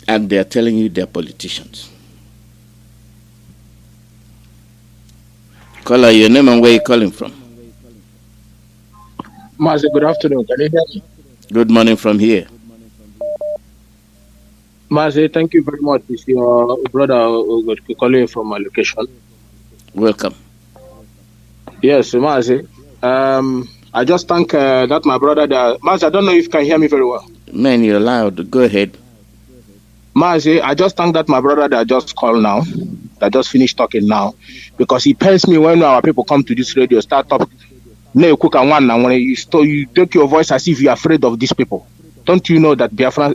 And they are telling you they're politicians. Caller, your name and where you're calling from. Mazi, good afternoon. Can you hear me? Good morning from here. Mazi, thank you very much. It's your brother calling from my location. Welcome. Yes, Mazi. I just thank that my brother there. Mazi, I don't know if you can hear me very well. Man, you're loud. Go ahead. Mazi, I just thank that my brother that just called now, that just finished talking now, because he pains me when our people come to this radio, start talking. You take your voice as if you're afraid of these people. Don't you know that Biafra?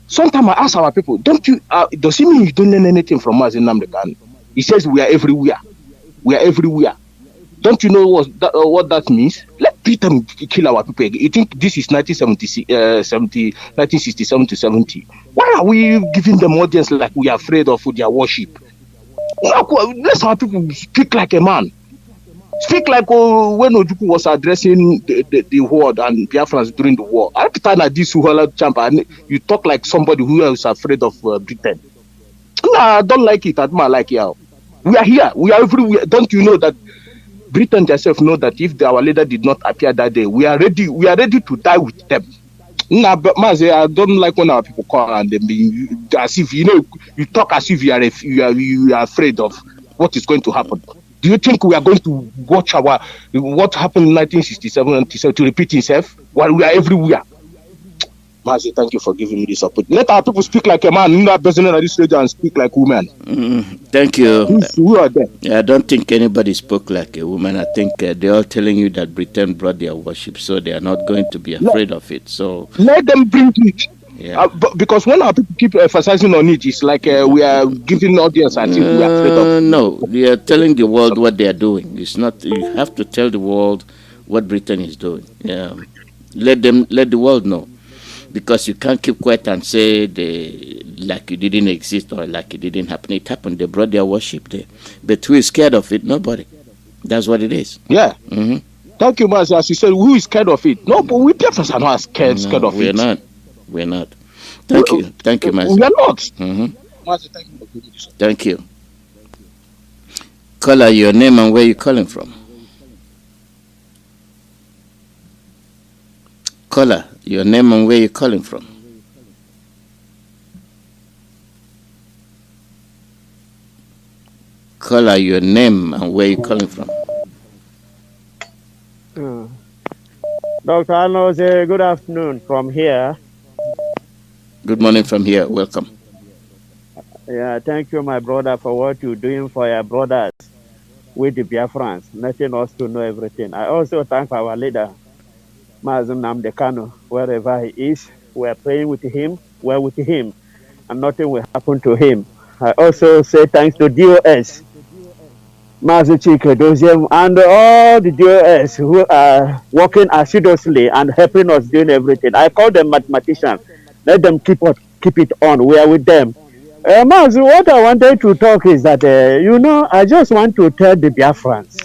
Sometimes I ask our people, does it mean you don't learn anything from us in Nnamdi Kanu? He says we are everywhere. We are everywhere. Don't you know what that means? Let Britain kill our people. You think this is 1967 to 70? Why are we giving them audience like we are afraid of their worship? Let our people speak like a man. Speak like when Ojukwu was addressing the world and Biafrans during the war. I pretend that this champ and you talk like somebody who is afraid of Britain. No, I don't like it. I don't like it. We are here. We are everywhere. Don't you know that Britain themselves know that if our leader did not appear that day, we are ready. We are ready to die with them. Nah, but Mazi, I don't like when our people call and they be as if you talk as if you are afraid of what is going to happen. Do you think we are going to watch what happened in 1967 to repeat itself while we are everywhere? Mazi, thank you for giving me this opportunity. Let our people speak like a man, not president of this radio, and speak like women. Thank you. Who are there? I don't think anybody spoke like a woman. I think they're all telling you that Britain brought their worship, so they are not going to be afraid of it. So let them bring it. Yeah. Because when our people keep emphasizing on it, it's like we are giving audience as if we are afraid of it. No, they are telling the world what they are doing. It's not. You have to tell the world what Britain is doing. Yeah. Let the world know. Because you can't keep quiet and say like it didn't exist or like it didn't happen. It happened. They brought their worship there. But who is scared of it? Nobody. That's what it is. Yeah. Mm-hmm. Thank you, Mazi. As you said, who is scared of it? No, but we Biafrans are not scared of it. We're not. We're not. Thank you. Thank you, Mazi. We are not. Mm-hmm. Mazi, thank you for doing this. Thank you. Caller, your name and where you calling from? Caller, your name and where you calling from? Caller, your name and where you calling from? Dr. Arnold, good afternoon from here. Good morning from here. Welcome. Yeah, thank you, my brother, for what you're doing for your brothers with the Biafrans, letting us to know everything. I also thank our leader, Mazi Nnamdi Kanu, wherever he is. We are praying with him, we're with him, and nothing will happen to him. I also say thanks to DOS, Mazi Chike Doziem, and all the DOS who are working assiduously and helping us doing everything. I call them mathematicians. Let them keep it on. We are with them. Mazi, what I wanted to talk is that, I just want to tell the Biafrans,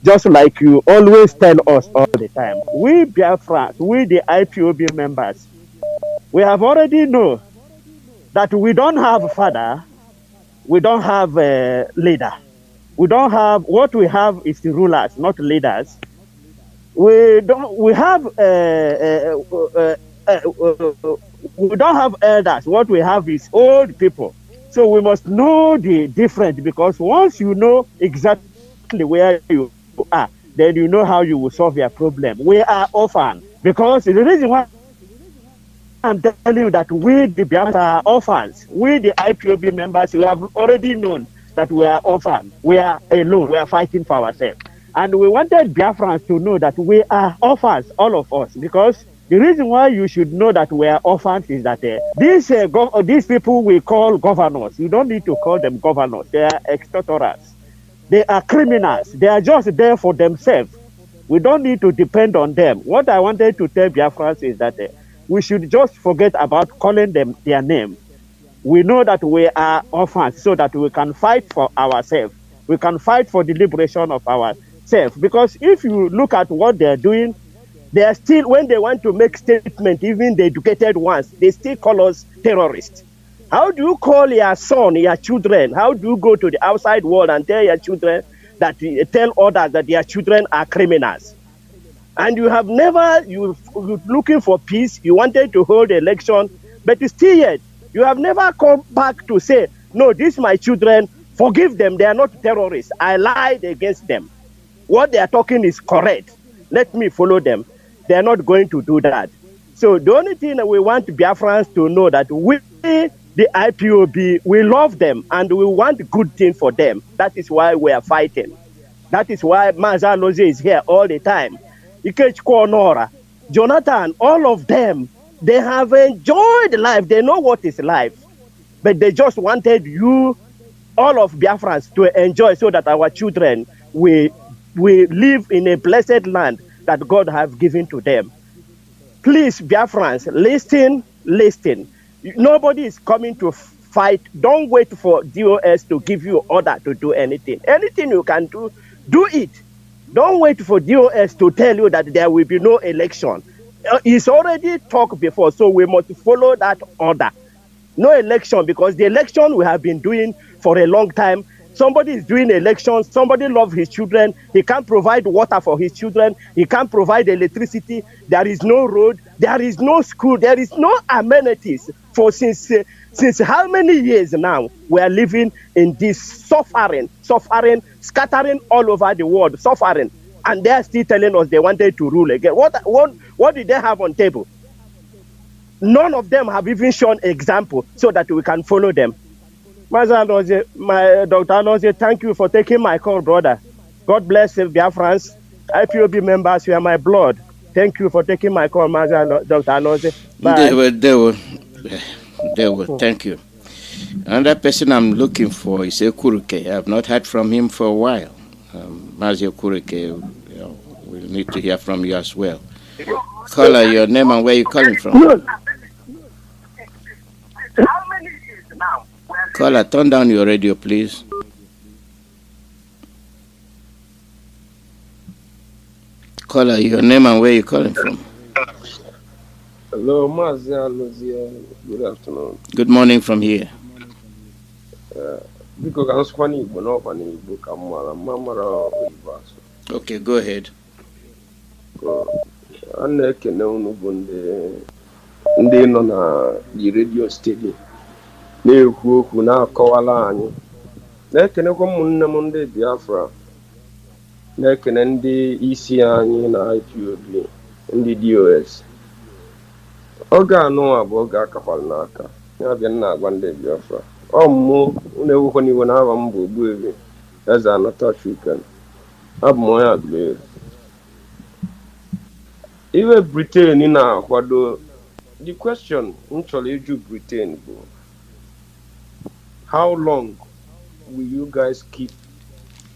just like you always tell us all the time, we Biafrans, we the IPOB members, we have already know that we don't have a father, we don't have a leader. We don't have, what we have is the rulers, not leaders. We don't have elders. What we have is old people. So we must know the difference, because once you know exactly where you are, then you know how you will solve your problem. We are orphans, because the reason why I'm telling you that we the Biafra are orphans, we the IPOB members, we have already known that we are orphans. We are alone. We are fighting for ourselves. And we wanted Biafrans to know that we are orphans, all of us, because the reason why you should know that we are orphans is that these people we call governors, you don't need to call them governors. They are extorters. They are criminals. They are just there for themselves. We don't need to depend on them. What I wanted to tell Biafrans is that we should just forget about calling them their name. We know that we are orphans, so that we can fight for ourselves. We can fight for the liberation of ourselves. Because if you look at what they're doing, they are still, when they want to make statements, even the educated ones, they still call us terrorists. How do you call your son, your children? How do you go to the outside world and tell your children that, tell others that their children are criminals? And you have never, you're looking for peace, you wanted to hold election, but still yet, you have never come back to say, no, these my children, forgive them, they are not terrorists. I lied against them. What they are talking is correct. Let me follow them. They are not going to do that. So the only thing that we want Biafrans to know that we, the IPOB, we love them and we want good things for them. That is why we are fighting. That is why Mazi Loze is here all the time. Ikechukwu Onora, Jonathan, all of them, they have enjoyed life. They know what is life. But they just wanted you, all of Biafrans, to enjoy so that our children will live in a blessed land that God has given to them. Please, Biafrans, listen. Nobody is coming to fight. Don't wait for DOS to give you order to do anything. Anything you can do, do it. Don't wait for DOS to tell you that there will be no election. It's already talked before, so we must follow that order. No election, because the election we have been doing for a long time. Somebody is doing elections, somebody loves his children, he can't provide water for his children, he can't provide electricity, there is no road, there is no school, there is no amenities. For since how many years now we are living in this suffering, scattering all over the world, suffering, and they are still telling us they wanted to rule again. What did they have on table? None of them have even shown example so that we can follow them. My Dr. Anozie, thank you for taking my call, brother. God bless the Biafrans. IPOB members, you are my blood. Thank you for taking my call, Dr. Anozie. Bye. They were. Thank you. Another person I'm looking for is Ekuruke. I have not heard from him for a while. Mazi Ekuruke, we'll need to hear from you as well. Caller, your name and where you're calling from. Caller, turn down your radio, please. Caller, your name and where you're calling from. Hello, Mazi. Good afternoon. Good morning from here. Okay, go ahead. Ndị nọ na the radio steady na-ekwu okwu na-akọwala anyị na-ekenekwa ụmụnne m ndị Biafra na-ekene ndị isi anyị na IPOB ndị DOS oge anụ abụọ oge akakwala n'aka ya bịa na-agwa ndị Biafra ọmụmụ na-ewukwa n'iwe na aba mbụ Ogbuefi eze anata Chuka abụ m onye Aguleri iwe Britain na-akwado. The question actually you Britain, how long will you guys keep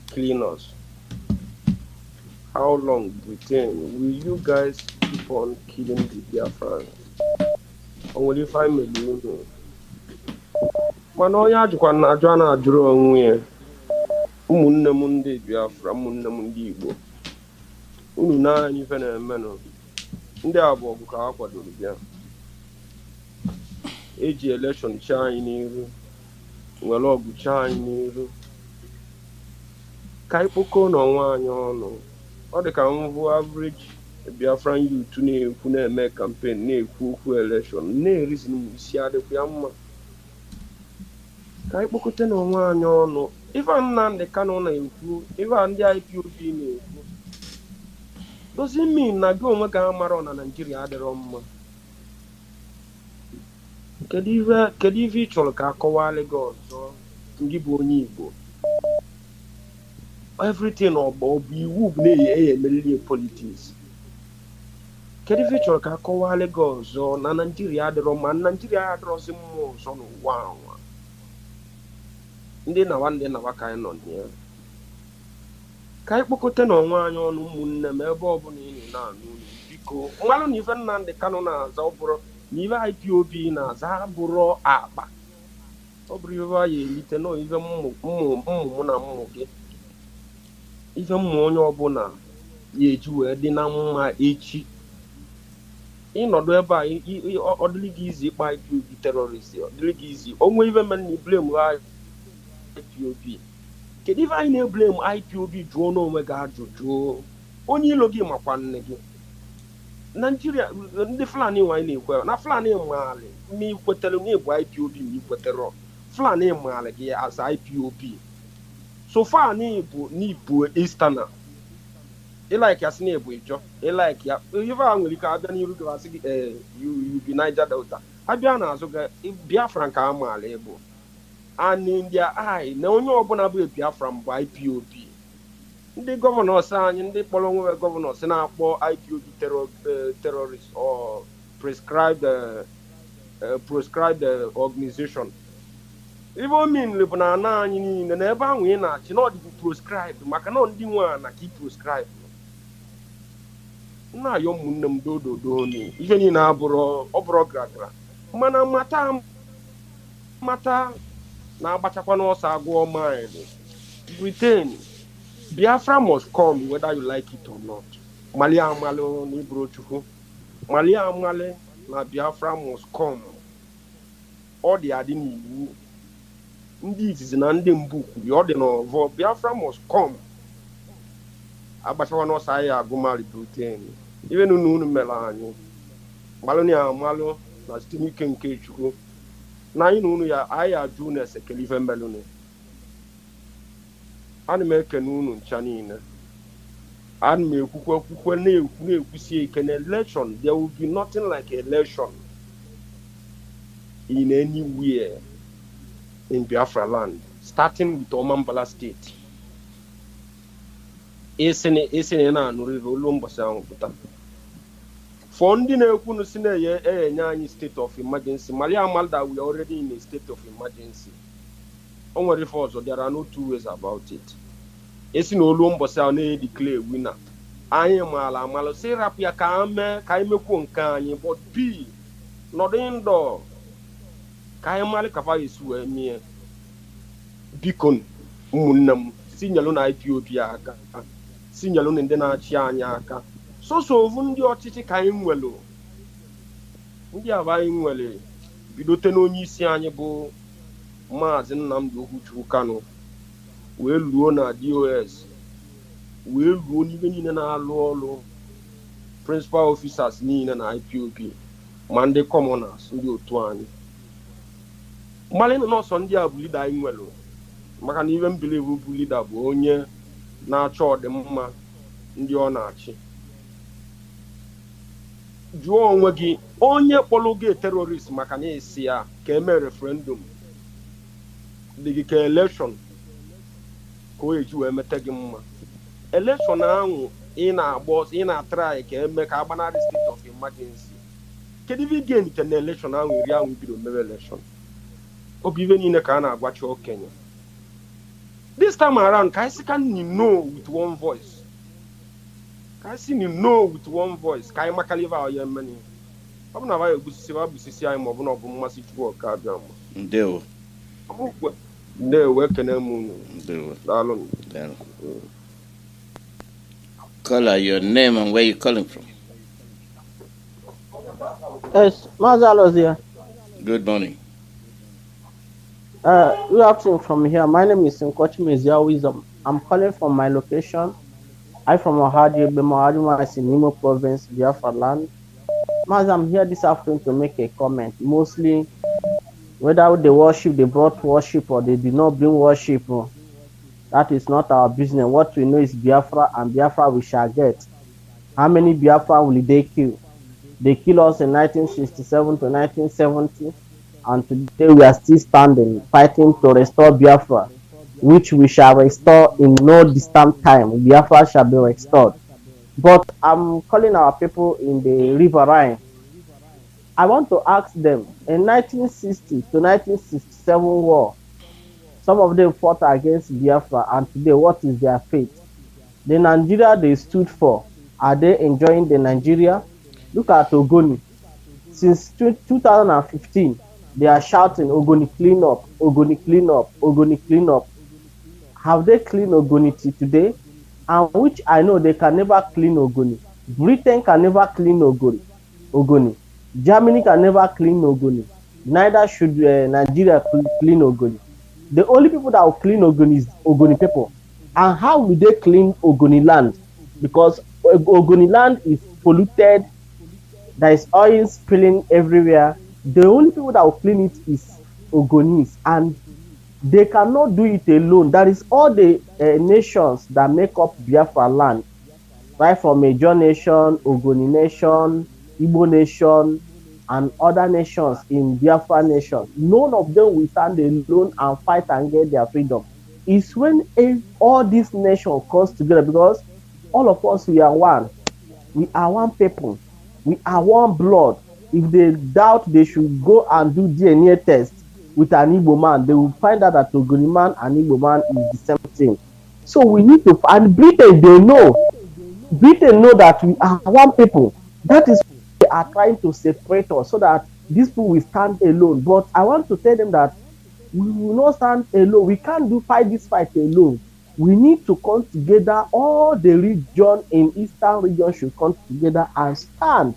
killing us? How long, Britain, will you guys keep on killing the Biafrans? Only 5 million. Manoya Jukwana Jana Juro Umunna Mundi Biafra, Munna Mundi Igbo. Ununa even a meno. Ndị abụọ bụ ka ha kwadoro bịa eji election chaa anyị n'iru nwere ọgụ chaa anyị n'iru ka ikpoko n'ọnwa anyị ọnụ ọ dị ka mbụ average Biafran youth na-ekwu na-eme campaign na-ekwu okwu election na-erizi n'isi adịkwa ya mma ka ikpokote n'ọnwa anyị ọnụ ife Nnamdi Kanu na-ekwu ife ndị IPOB na-ekwu doesn't mean na gị onwe ga amara na Nigeria adịrọ mma. Kedu ife ị chọrọ ka akọwalị gị ọzọ ngị bụ onye Igbo everything ọ bụ iwu bụ na-emeriri politics. Kedu ife ị chọrọ ka akọwalị gị ọzọ na Nigeria adịrọ mma Nigeria adịrọzi mma ọzọ n'ụwa anwa ndị nawa ka anyị nọ ya ka anyị kpokọta n'ọnwa anyị ọnụ ụmụnne m ebe ọ bụla ị na-anụ unu biko mmalụ na ife Nnamdi Kanu na-aza ọ bụrụ na ife IPOB na-aza bụrụ akpa ọ bụrụ ife a ya elite na ife mmụ mụ na mmụ gị ife mmụ onye ọbụla ya eji wee dị na mma echi ịnọdụ ebe a ọ dịrị gị izi ịkpa IPOB terrorist ọ dịrị gị izi onwe ife mere na blame IPOB. Kedu ife anyị na-eblame IPOB jụọ n'onwe gị ajụjụ onye ilo gị makwa nne gị Nigeria ndị Fulani nwanyị na-ekwe na Fulani maali ma ikwetere na ịbụ IPOB ma ikwetere Fulani maali gị as IPOB so far n'ibu Easterner ịlike ya si na ebu ịjọ ịlike ya ife a nwere ike abịa n'iru gị asị gị you be Niger Delta abịa n'azụ gị Biafra nke a maali ịbụ and in their eye na onye ọbụla bụ Biafra mbụ IPOB ndị gọvanọs anyị ndị kpọrọ onwe gọvanọs na-akpọ IPOB terrorist or prescribed organization ibe omenle bụ na ana anyị niile na ebe ahụ ị na-achị na ọdịbụ proscribed maka na ndị nwe na ka ị proscribe nna ayọ ụmụnne m dododo ife niile ọbụrụ gragara mana mata na-agbachakwa n'ọsọ agụọ mind Britain Biafra must come whether you like it or not. Mali amali n'ibro chukwu Mali amali na Biafra must come ọ dị adị n'iwu ndị izizi na ndị mbụ kwuru ọ dị n'ọvọ Biafra must come agbachakwa n'ọsọ anyị agụmali Britain even unu mere anyị malụ na site n'ike nke chukwu na anyị na unu ya anyị ajụ na esekele ife mmelụnụ ana m ekene unu ncha niile ana m ekwukwe na-ekwusi ike na election there will be nothing like election in anywhere in Biafra land, starting with Anambra State. Esene na anụrịrị olu mbọsị ahụ pụta. For ndị na-ekwu na si na-enye anyị state of emergency, Malia Malda, we are already in a state of emergency. O nwere ife ọzọ, there are no two ways about it. Esi na olu mbọsị ahụ na-declare winner. Anyị maala amalụ si rapụ ya ka anyị mekwuo nke anyị, but B nọdụ ndọ ka anyị malụ ka fa esi wee mie. Biko ụmụnne m si nyelụ na IPOB aka, si nyelụ na ndị na-achị anyị aka. So ovu ndị ọchịchị ka anyị nwelụ, ndị aba anyị nwere bidote n'onye isi anyị bụ Mazi Nnamdi Kanu wee luo na DOS, wee luo n'ibe niile na-alụ ọrụ, principal officers niile na IPOB ma ndị commoners ndị otu anyị. Mmalị n'ọsọ ndị a bụ leader anyị nwelụ, maka na ibe mbelivu bụ leader bụ onye na-achọ ọdịmma ndị ọ na-achị. Jụọ onwe gị onye kpọrọ gị terrorist maka na esi ya ka eme referendum dị gị ka election ka o eji wee mete gị mma. Election ahụ ị na-atrai ka eme ka agbanarị state of emergency. Kedu ibe ị ga-enite na election ahụ iri ahụ bido mere election? Ọ bụ ibe niile ka a na-agwachi okenye. This time around, can I know with one voice? Can I know with one voice? Can I makaliva or yemeni? I'm not very good to see what business I'm of no massive work. Deo. Deo, where can I move? Deo. Darling. Caller, your name and where you calling from? Yes, Mazi here. Good morning. Good afternoon from here. My name is Nkochi Mezia Wisdom. I'm calling from my location. I'm from Ohadi, Bemahadi, in Imo Province, Biafra land. Mazi, I'm here this afternoon to make a comment. Mostly, whether they worship, they brought worship, or they did not bring worship, that is not our business. What we know is Biafra, and Biafra we shall get. How many Biafra will they kill? They killed us in 1967 to 1970. And today we are still standing, fighting to restore Biafra, which we shall restore in no distant time. Biafra shall be restored. But I'm calling our people in the River Rhine. I want to ask them, in 1960 to 1967 war, some of them fought against Biafra, and today what is their fate? The Nigeria they stood for, are they enjoying the Nigeria? Look at Ogoni. Since 2015, they are shouting, Ogoni clean up, Ogoni clean up, Ogoni clean up. Have they cleaned Ogoni till today? And which I know they can never clean Ogoni. Britain can never clean Ogoni. Germany can never clean Ogoni. Neither should Nigeria clean Ogoni. The only people that will clean Ogoni is Ogoni people. And how will they clean Ogoni land? Because Ogoni land is polluted. There is oil spilling everywhere. The only people that will clean it is Ogonis, and they cannot do it alone. That is all the nations that make up Biafra land, right from Major Nation, Ogoni Nation, Igbo Nation, and other nations in Biafra Nation. None of them will stand alone and fight and get their freedom. It's when all these nations comes together, because all of us, we are one. We are one people. We are one blood. If they doubt, they should go and do DNA test with an Igbo man. They will find out that Ogoni man and Igbo man is the same thing. So we need to, and Britain, they know. Britain know that we are one people. That is why they are trying to separate us so that these people will stand alone. But I want to tell them that we will not stand alone. We can't fight this fight alone. We need to come together. All the region in Eastern region should come together and stand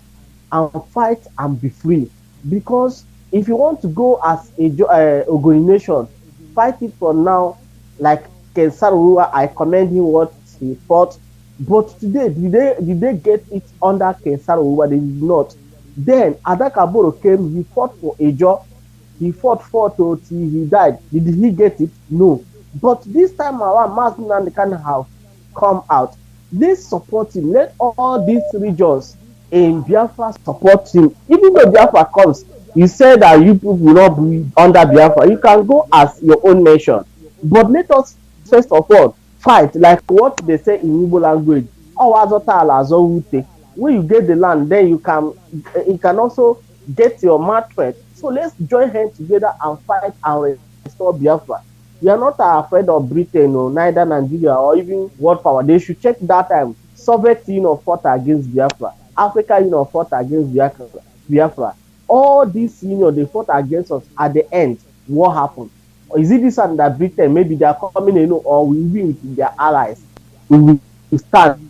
and fight and be free. Because if you want to go as a Ogoni nation, fight it for now. Like Ken Saruwa, I commend him what he fought. But today, did they get it under Ken Saruwa? They did not. Then Adakaboro came, he fought for a job. He fought till he died. Did he get it? No. But this time around, Mazi Nnamdi Kanu have come out. Let's support him. Let all these regions in Biafra support him. Even though Biafra comes, You said that you people will not be under Biafra. You can go as your own nation. But let us first of all fight like what they say in Igbo language. When you get the land, then you can also get your mattress. So let's join hands together and fight and restore Biafra. We are not afraid of Britain or neither Nigeria or even world power. They should check that time. Soviet Union fought against Biafra. Africa Union fought against Biafra. All these union they fought against us. At the end, what happened? Or is it this one that Britain maybe they are coming in or we will with their allies? We will stand.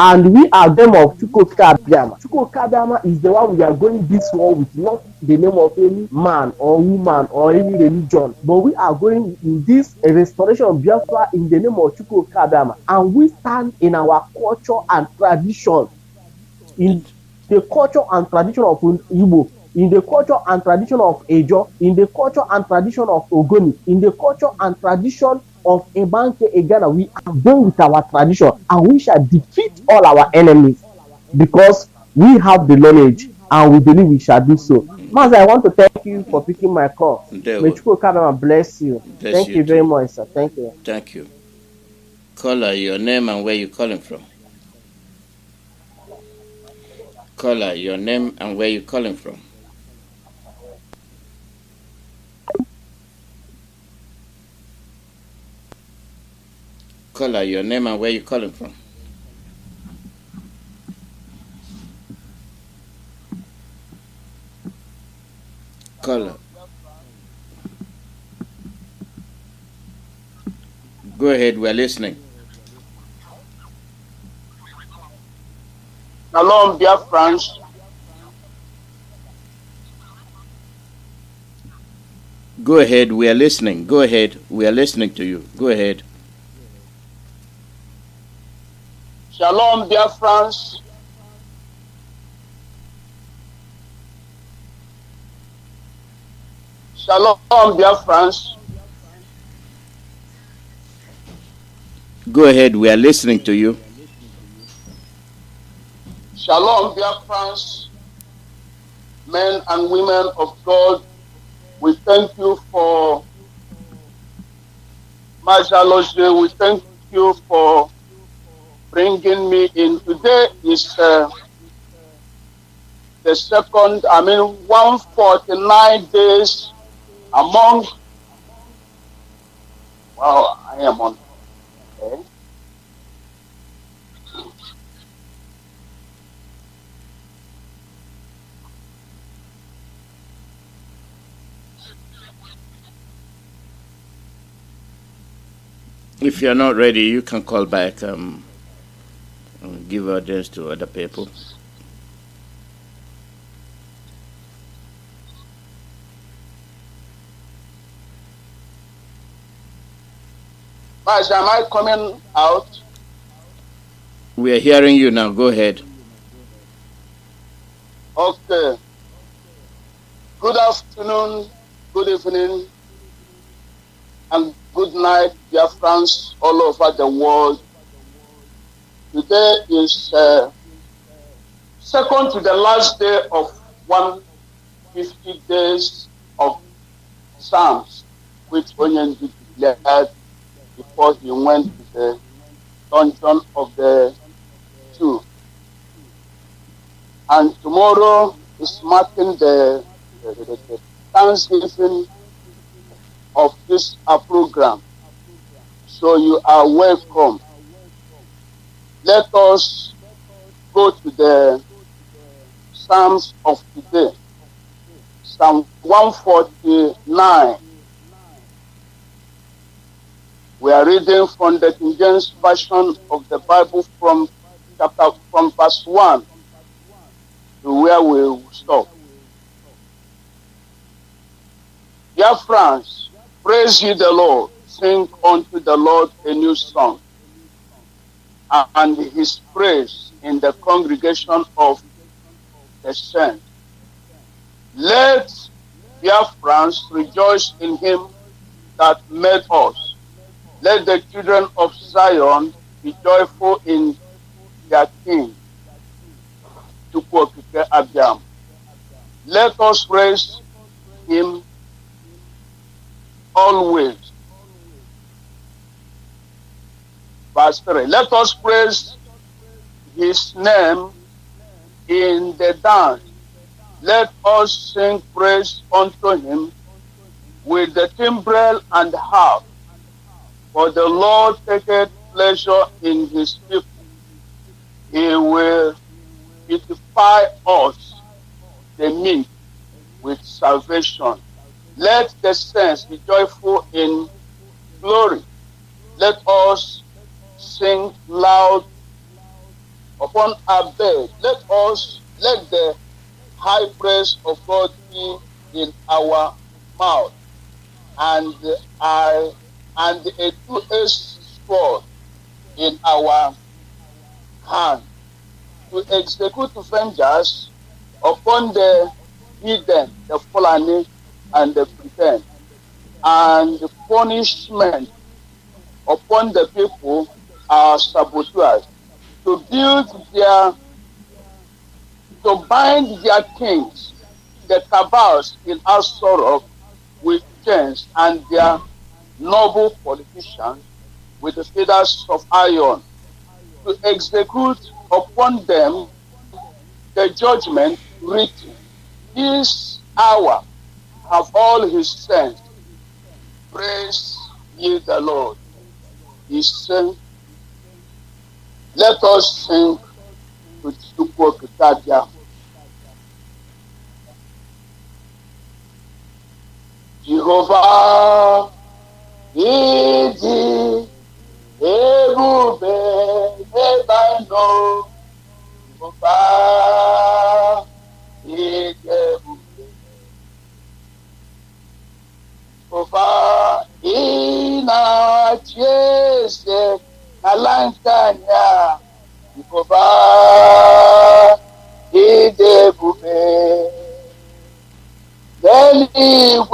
And we are them of Chukwuka Abiyama. Chukwuka Abiyama is the one we are going this war with, not the name of any man or woman or any religion. But we are going in this restoration of Biafra in the name of Chukwuka Abiyama. And we stand in our culture and tradition. In the culture and tradition of Igbo, in the culture and tradition of Ejo, in the culture and tradition of Ogoni, in the culture and tradition of Ebanke Egana, we are going with our tradition and we shall defeat all our enemies because we have the knowledge and we believe we shall do so. Mazi, I want to thank you for picking my call. May Chukwuka bless you. Thank you very much, sir. Thank you. Thank you. Caller, your name and where you calling from? Caller, your name and where you calling from? Caller, your name and where you calling from? Caller. Go ahead, we're listening. Shalom, Biafrans. Go ahead, we are listening. Go ahead, we are listening to you. Go ahead. Shalom, Biafrans. Shalom, Biafrans. Go ahead, we are listening to you. Shalom, Biafrans, men and women of God. We thank you for Mazi. We thank you for bringing me in. Today is the second, 149 days among, wow, I am on, okay. If you're not ready, you can call back and give audience to other people. Mazi, am I coming out? We are hearing you now. Go ahead. Okay. Good afternoon, good evening, and good night, dear friends all over the world. Today is second to the last day of 150 days of Psalms, which Onyendu declared before he went to the dungeon of the Jew. And tomorrow is marking the Thanksgiving of this program. So you are welcome. Let us go to the Psalms of today. Psalm 149. We are reading from the King James Version of the Bible from verse 1 to where we will stop. Dear friends, praise ye the Lord, sing unto the Lord a new song, and his praise in the congregation of the saints. Let Biafrans rejoice in him that made us. Let the children of Zion be joyful in their King. Let us praise him always. Verse 3. Let us praise his name in the dance. Let us sing praise unto him with the timbrel and harp. For the Lord taketh pleasure in his people. He will beautify us, the meek, with salvation. Let the saints be joyful in glory. Let us sing loud upon our bed. Let the high praise of God be in our mouth, and a two-edged sword in our hand, to execute vengeance upon the hidden, the fallen, and the pretend, and the punishment upon the people our saboteurs, to bind their kings, the cabals in our sorrow with chains, and their noble politicians with the feathers of iron, to execute upon them the judgment written. This hour have all his saints. Praise ye the Lord. He sang, let us sing to Chukwu. Jehovah, Idi, Ebube, Ebano, Jehovah, Idi, Ebube, Jehovah, Ina, Chese, Nalankanya, Jehovah, Idi, Ebube, Anyway,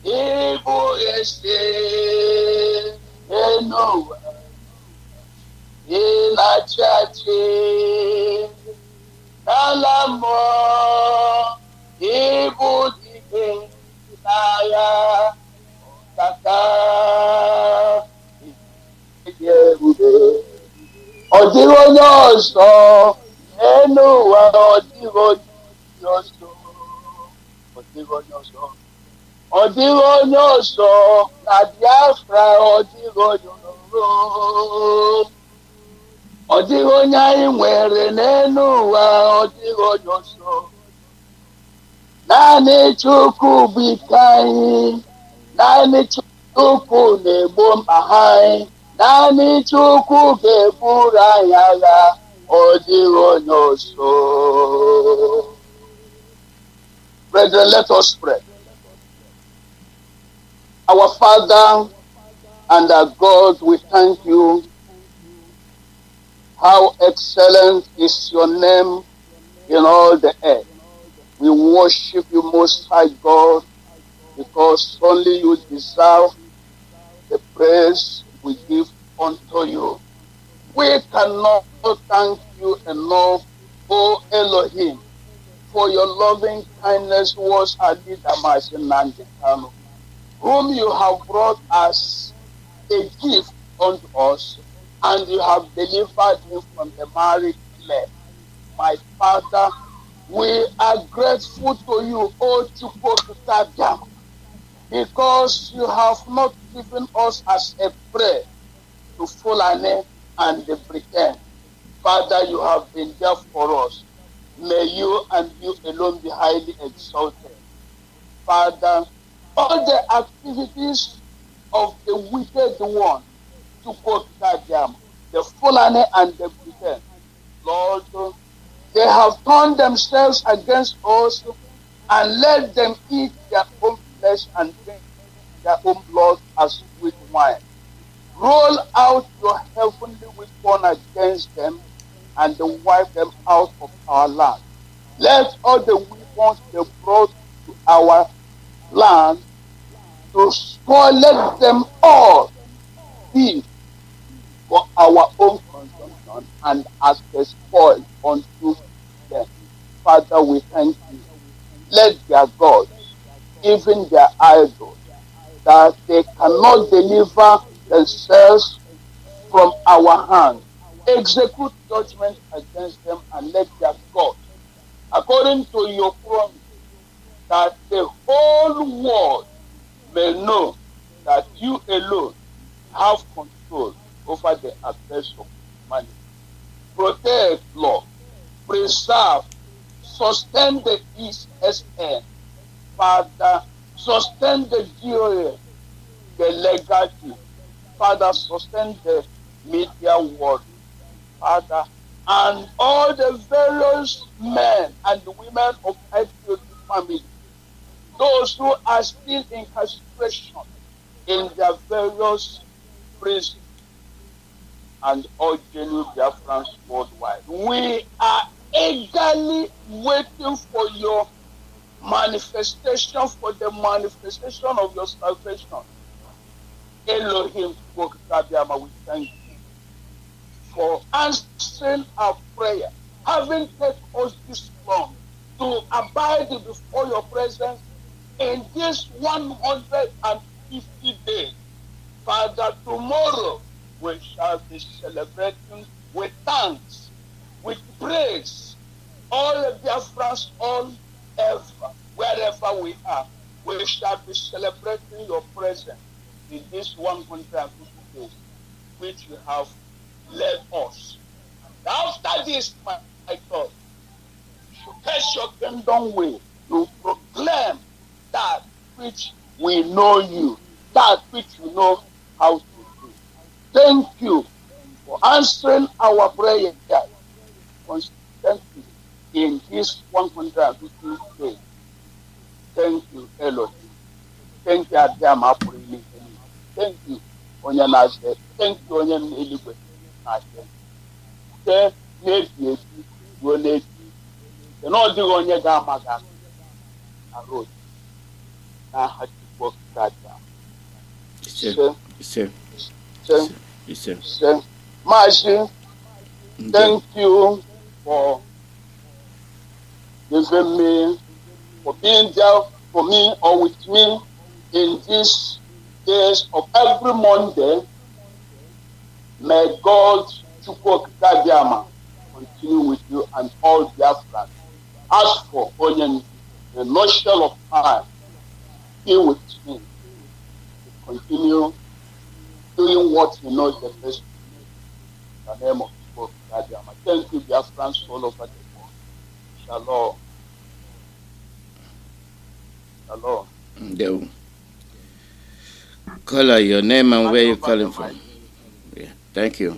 Ibu este eno ila chachi alamo Ibu dike naya kaka Ijerude Odigo nyoso eno wa odigo Odigo nyoso na Biafra odigo nyoso Odigo nyai nwere n'elu ụwa odigo nyoso Naanị Chukwu bụ ike anyị Naanị Chukwu na-egbo mkpa anyị Naanị Chukwu ga-eburu anyị agha odigo nyoso. Brethren, let us pray. Our Father and our God, we thank you. How excellent is your name in all the earth. We worship you, Most High God, because only you deserve the praise we give unto you. We cannot thank you enough, O Elohim, for your loving kindness towards our leader, Mazi Nnamdi Kanu, whom you have brought as a gift unto us, and you have delivered him from the married clay. My Father, we are grateful to you, O Chukwu, because you have not given us as a prey to Fulani and the pretend. Father, you have been there for us. May you and you alone be highly exalted. Father, all the activities of the wicked one, to quote them, the Fulani and the pretend, Lord, they have turned themselves against us and let them eat their own flesh and drink their own blood as sweet wine. Roll out your heavenly weapon against them and wipe them out of our land. Let all the weapons they brought to our land to spoil, let them all be for our own consumption and as a spoil unto them. Father, we thank you. Let their gods, even their idols, that they cannot deliver themselves from our hands, execute judgment against them and let their God, according to your promise, that the whole world may know that you alone have control over the affairs of humanity. Protect, Lord, preserve, sustain the ESN, Father, sustain the GOA, the legacy, Father, sustain the media world, Father, and all the various men and women of IPOB family, those who are still incarceration in their various prisons, and all genuine Biafrans worldwide. We are eagerly waiting for your manifestation, for the manifestation of your salvation. Elohim, we thank you for answering our prayer, having taken us this long to abide before your presence in this 150 days. Father, tomorrow we shall be celebrating with thanks, with praise, all of Biafrans, all ever, wherever we are, we shall be celebrating your presence in this 150 days, which you have led us. And after this, my God, to test your kingdom way, to proclaim that which we know you, that which you know how to do. Thank you for answering our prayer consistently in this 150 days. Thank you, Elohim. Thank you, Adama. Thank you, Onyanase. Thank you, Onyanase. Thank you, Onyanase. The Lord do on your Gamaga. Road. Now, how to work that down. Sir. Mazi, thank you for giving me, for being there for me or with me in these days of every Monday. May God continue with you and all Biafrans. As for Onyen, the nutshell of time, be with me. Continue doing what he knows the best. In the name of God, thank you, Biafrans, all over the world. Shalom. Shalom. Yo. Caller, your name and where you're calling from. Yeah, thank you.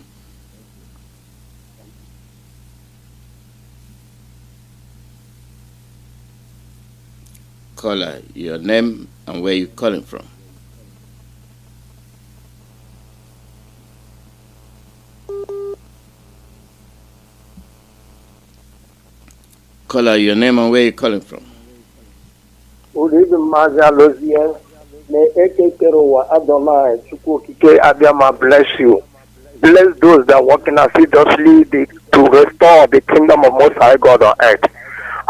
Caller, your name and where you're calling from. Caller, your name and where you're calling from. Good evening, Mazi Alozie. May Ekekerowa Adonai Chukwukike Abiyama bless you. Bless those that are working assiduously to restore the kingdom of Most High God on earth.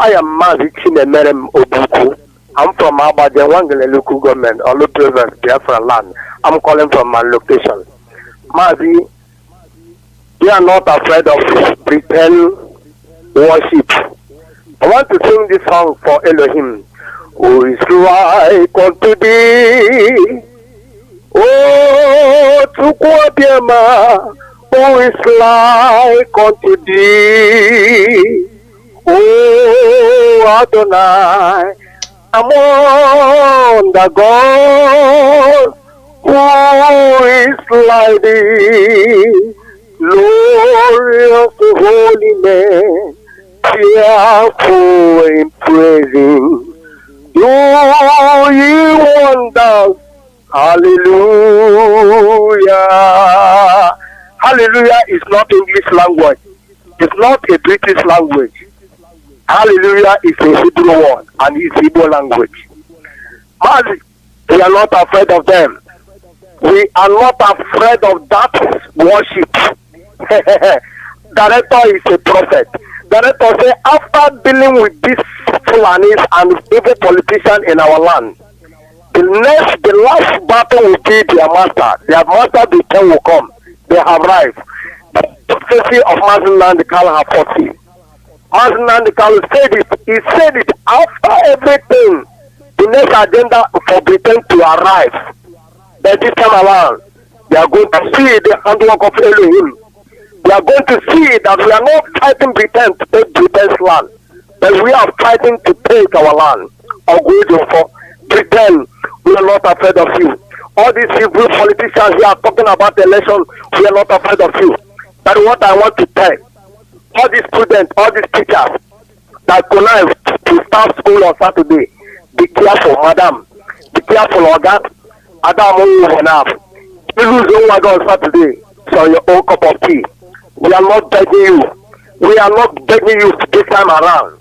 I am Mazi Chinemerem Obuku. I'm from Abade Wangele local government, Olu Province, Biafra land. I'm calling from my location. Mazi, we are not afraid of pretend worship. I want to sing this song for Elohim. Who is like unto thee? Oh, Chukwuabiama, who is like unto thee? Oh, Adonai, among the gods, who is like thee? Glorious holiness, fearful in praising. Do ye wonders? Hallelujah. Hallelujah is not English language. It's not a British language. Hallelujah is a Hebrew word and it's Hebrew language. Mazi, we are not afraid of them. We are not afraid of that worship. Director is a prophet. Director say after dealing with these Fulanis and evil politicians in our land, the last battle will be their master. Their master, the time will come. They have arrived. The prophecy of Mazi Nnamdi Kanu have foreseen. Mazi Nnamdi Kanu said it. He said it after everything. The next agenda for Britain to arrive. But this time around, they are going to see the handwork of Elohim. We are going to see that we are not fighting Britain to take Britain's land, but we are fighting to take our land. Or go for Britain, we are not afraid of you. All these evil politicians here are talking about the election, we are not afraid of you. That's what I want to tell all these students, all these teachers that connive to start school on Saturday. Be careful, madam. Be careful, Oga. Adam won't enough. You lose your word on Saturday, so your own cup of tea. We are not begging you. We are not begging you this time around.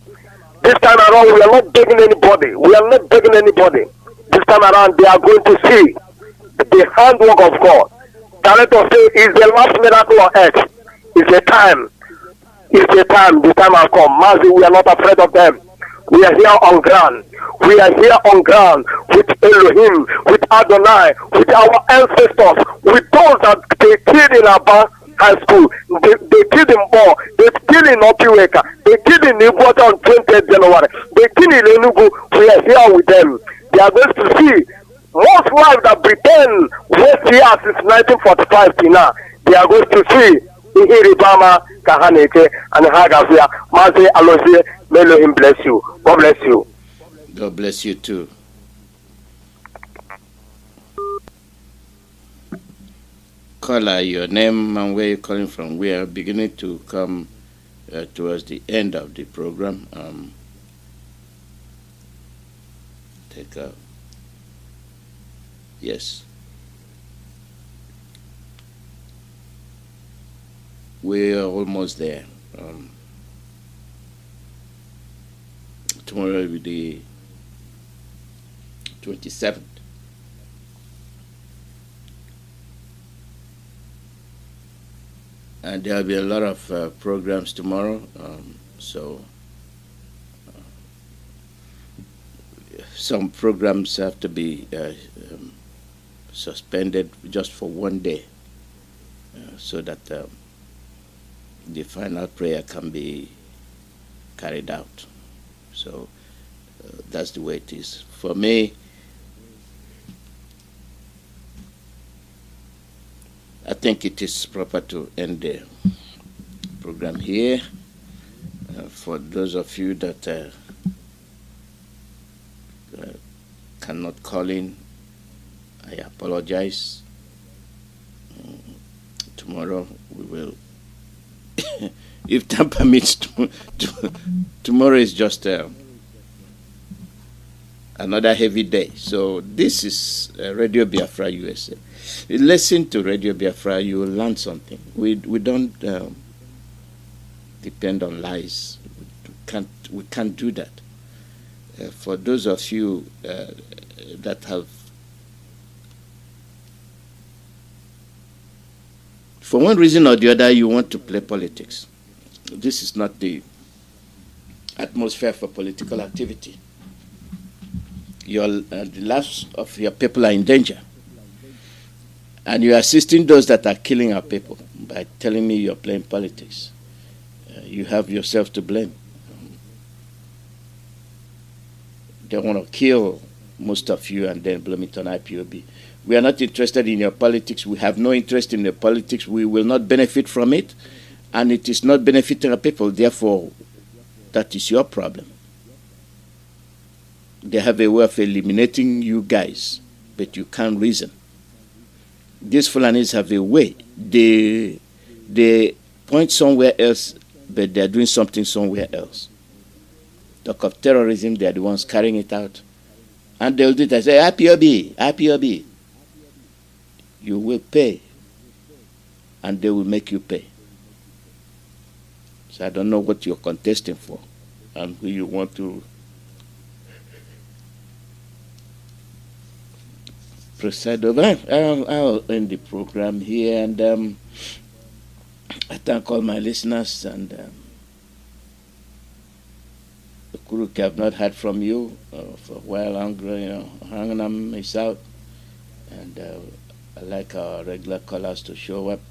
This time around, we are not begging anybody. We are not begging anybody. This time around, they are going to see the handwork of God. Director say it's the last miracle on earth. It's a time. It's a time. The time has come. Mazi, we are not afraid of them. We are here on ground. We are here on ground with Elohim, with Adonai, with our ancestors, with those that they killed in Abba High School. They killed in Bo. They killed in Opiweka. They killed in Ibuata on 20th January. They killed in Enugu. We are here with them. They are going to see most life that Britain was here since 1945 till now. They are going to see Ihiribama, Kahaneke, and Hagavia. Mazi Alozie, may Elohim bless you. God bless you. God bless you too. Caller, your name and where you're calling from. We are beginning to come towards the end of the program. Take a yes. We are almost there. Tomorrow will be the 27th. And there will be a lot of programs tomorrow. Some programs have to be suspended just for one day so that the final prayer can be carried out. So that's the way it is. For me, I think it is proper to end the program here. For those of you that cannot call in, I apologize. Tomorrow we will, if time permits, tomorrow is just another heavy day. So this is Radio Biafra USA. Listen to Radio Biafra, you will learn something. We don't depend on lies. We can't do that. For those of you that have, for one reason or the other, you want to play politics. This is not the atmosphere for political activity. The lives of your people are in danger. And you're assisting those that are killing our people by telling me you're playing politics. You have yourself to blame. They want to kill most of you and then blame it on IPOB. We are not interested in your politics. We have no interest in your politics. We will not benefit from it. And it is not benefiting our people. Therefore, that is your problem. They have a way of eliminating you guys, but you can't reason. These Fulanis have a way. They point somewhere else, but they're doing something somewhere else. Talk of terrorism, they're the ones carrying it out. And they'll do it and say, IPOB, IPOB. You will pay. And they will make you pay. So I don't know what you're contesting for and who you want to preside over. I'll end the program here, and I thank all my listeners, and Kuruke, I've not heard from you for a while. Hangnam is out, and I like our regular callers to show up.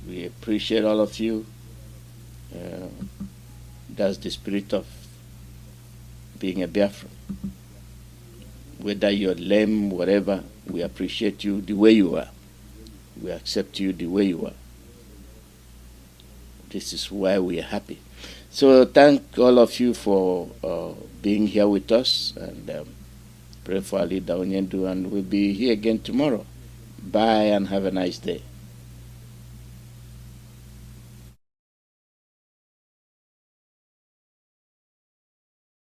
We appreciate all of you. That's the spirit of being a Biafran. Whether you're lame, whatever, we appreciate you the way you are. We accept you the way you are. This is why we are happy. So thank all of you for being here with us, and pray for our leader Onyendu, and we'll be here again tomorrow. Bye and have a nice day.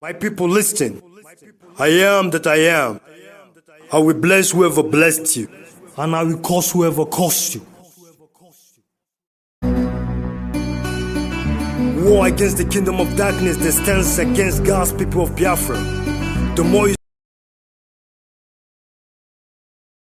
My people, listen. I am that I am. I will bless whoever blessed you, and I will curse whoever cursed you. War against the kingdom of darkness that stands against God's people of Biafra. The more you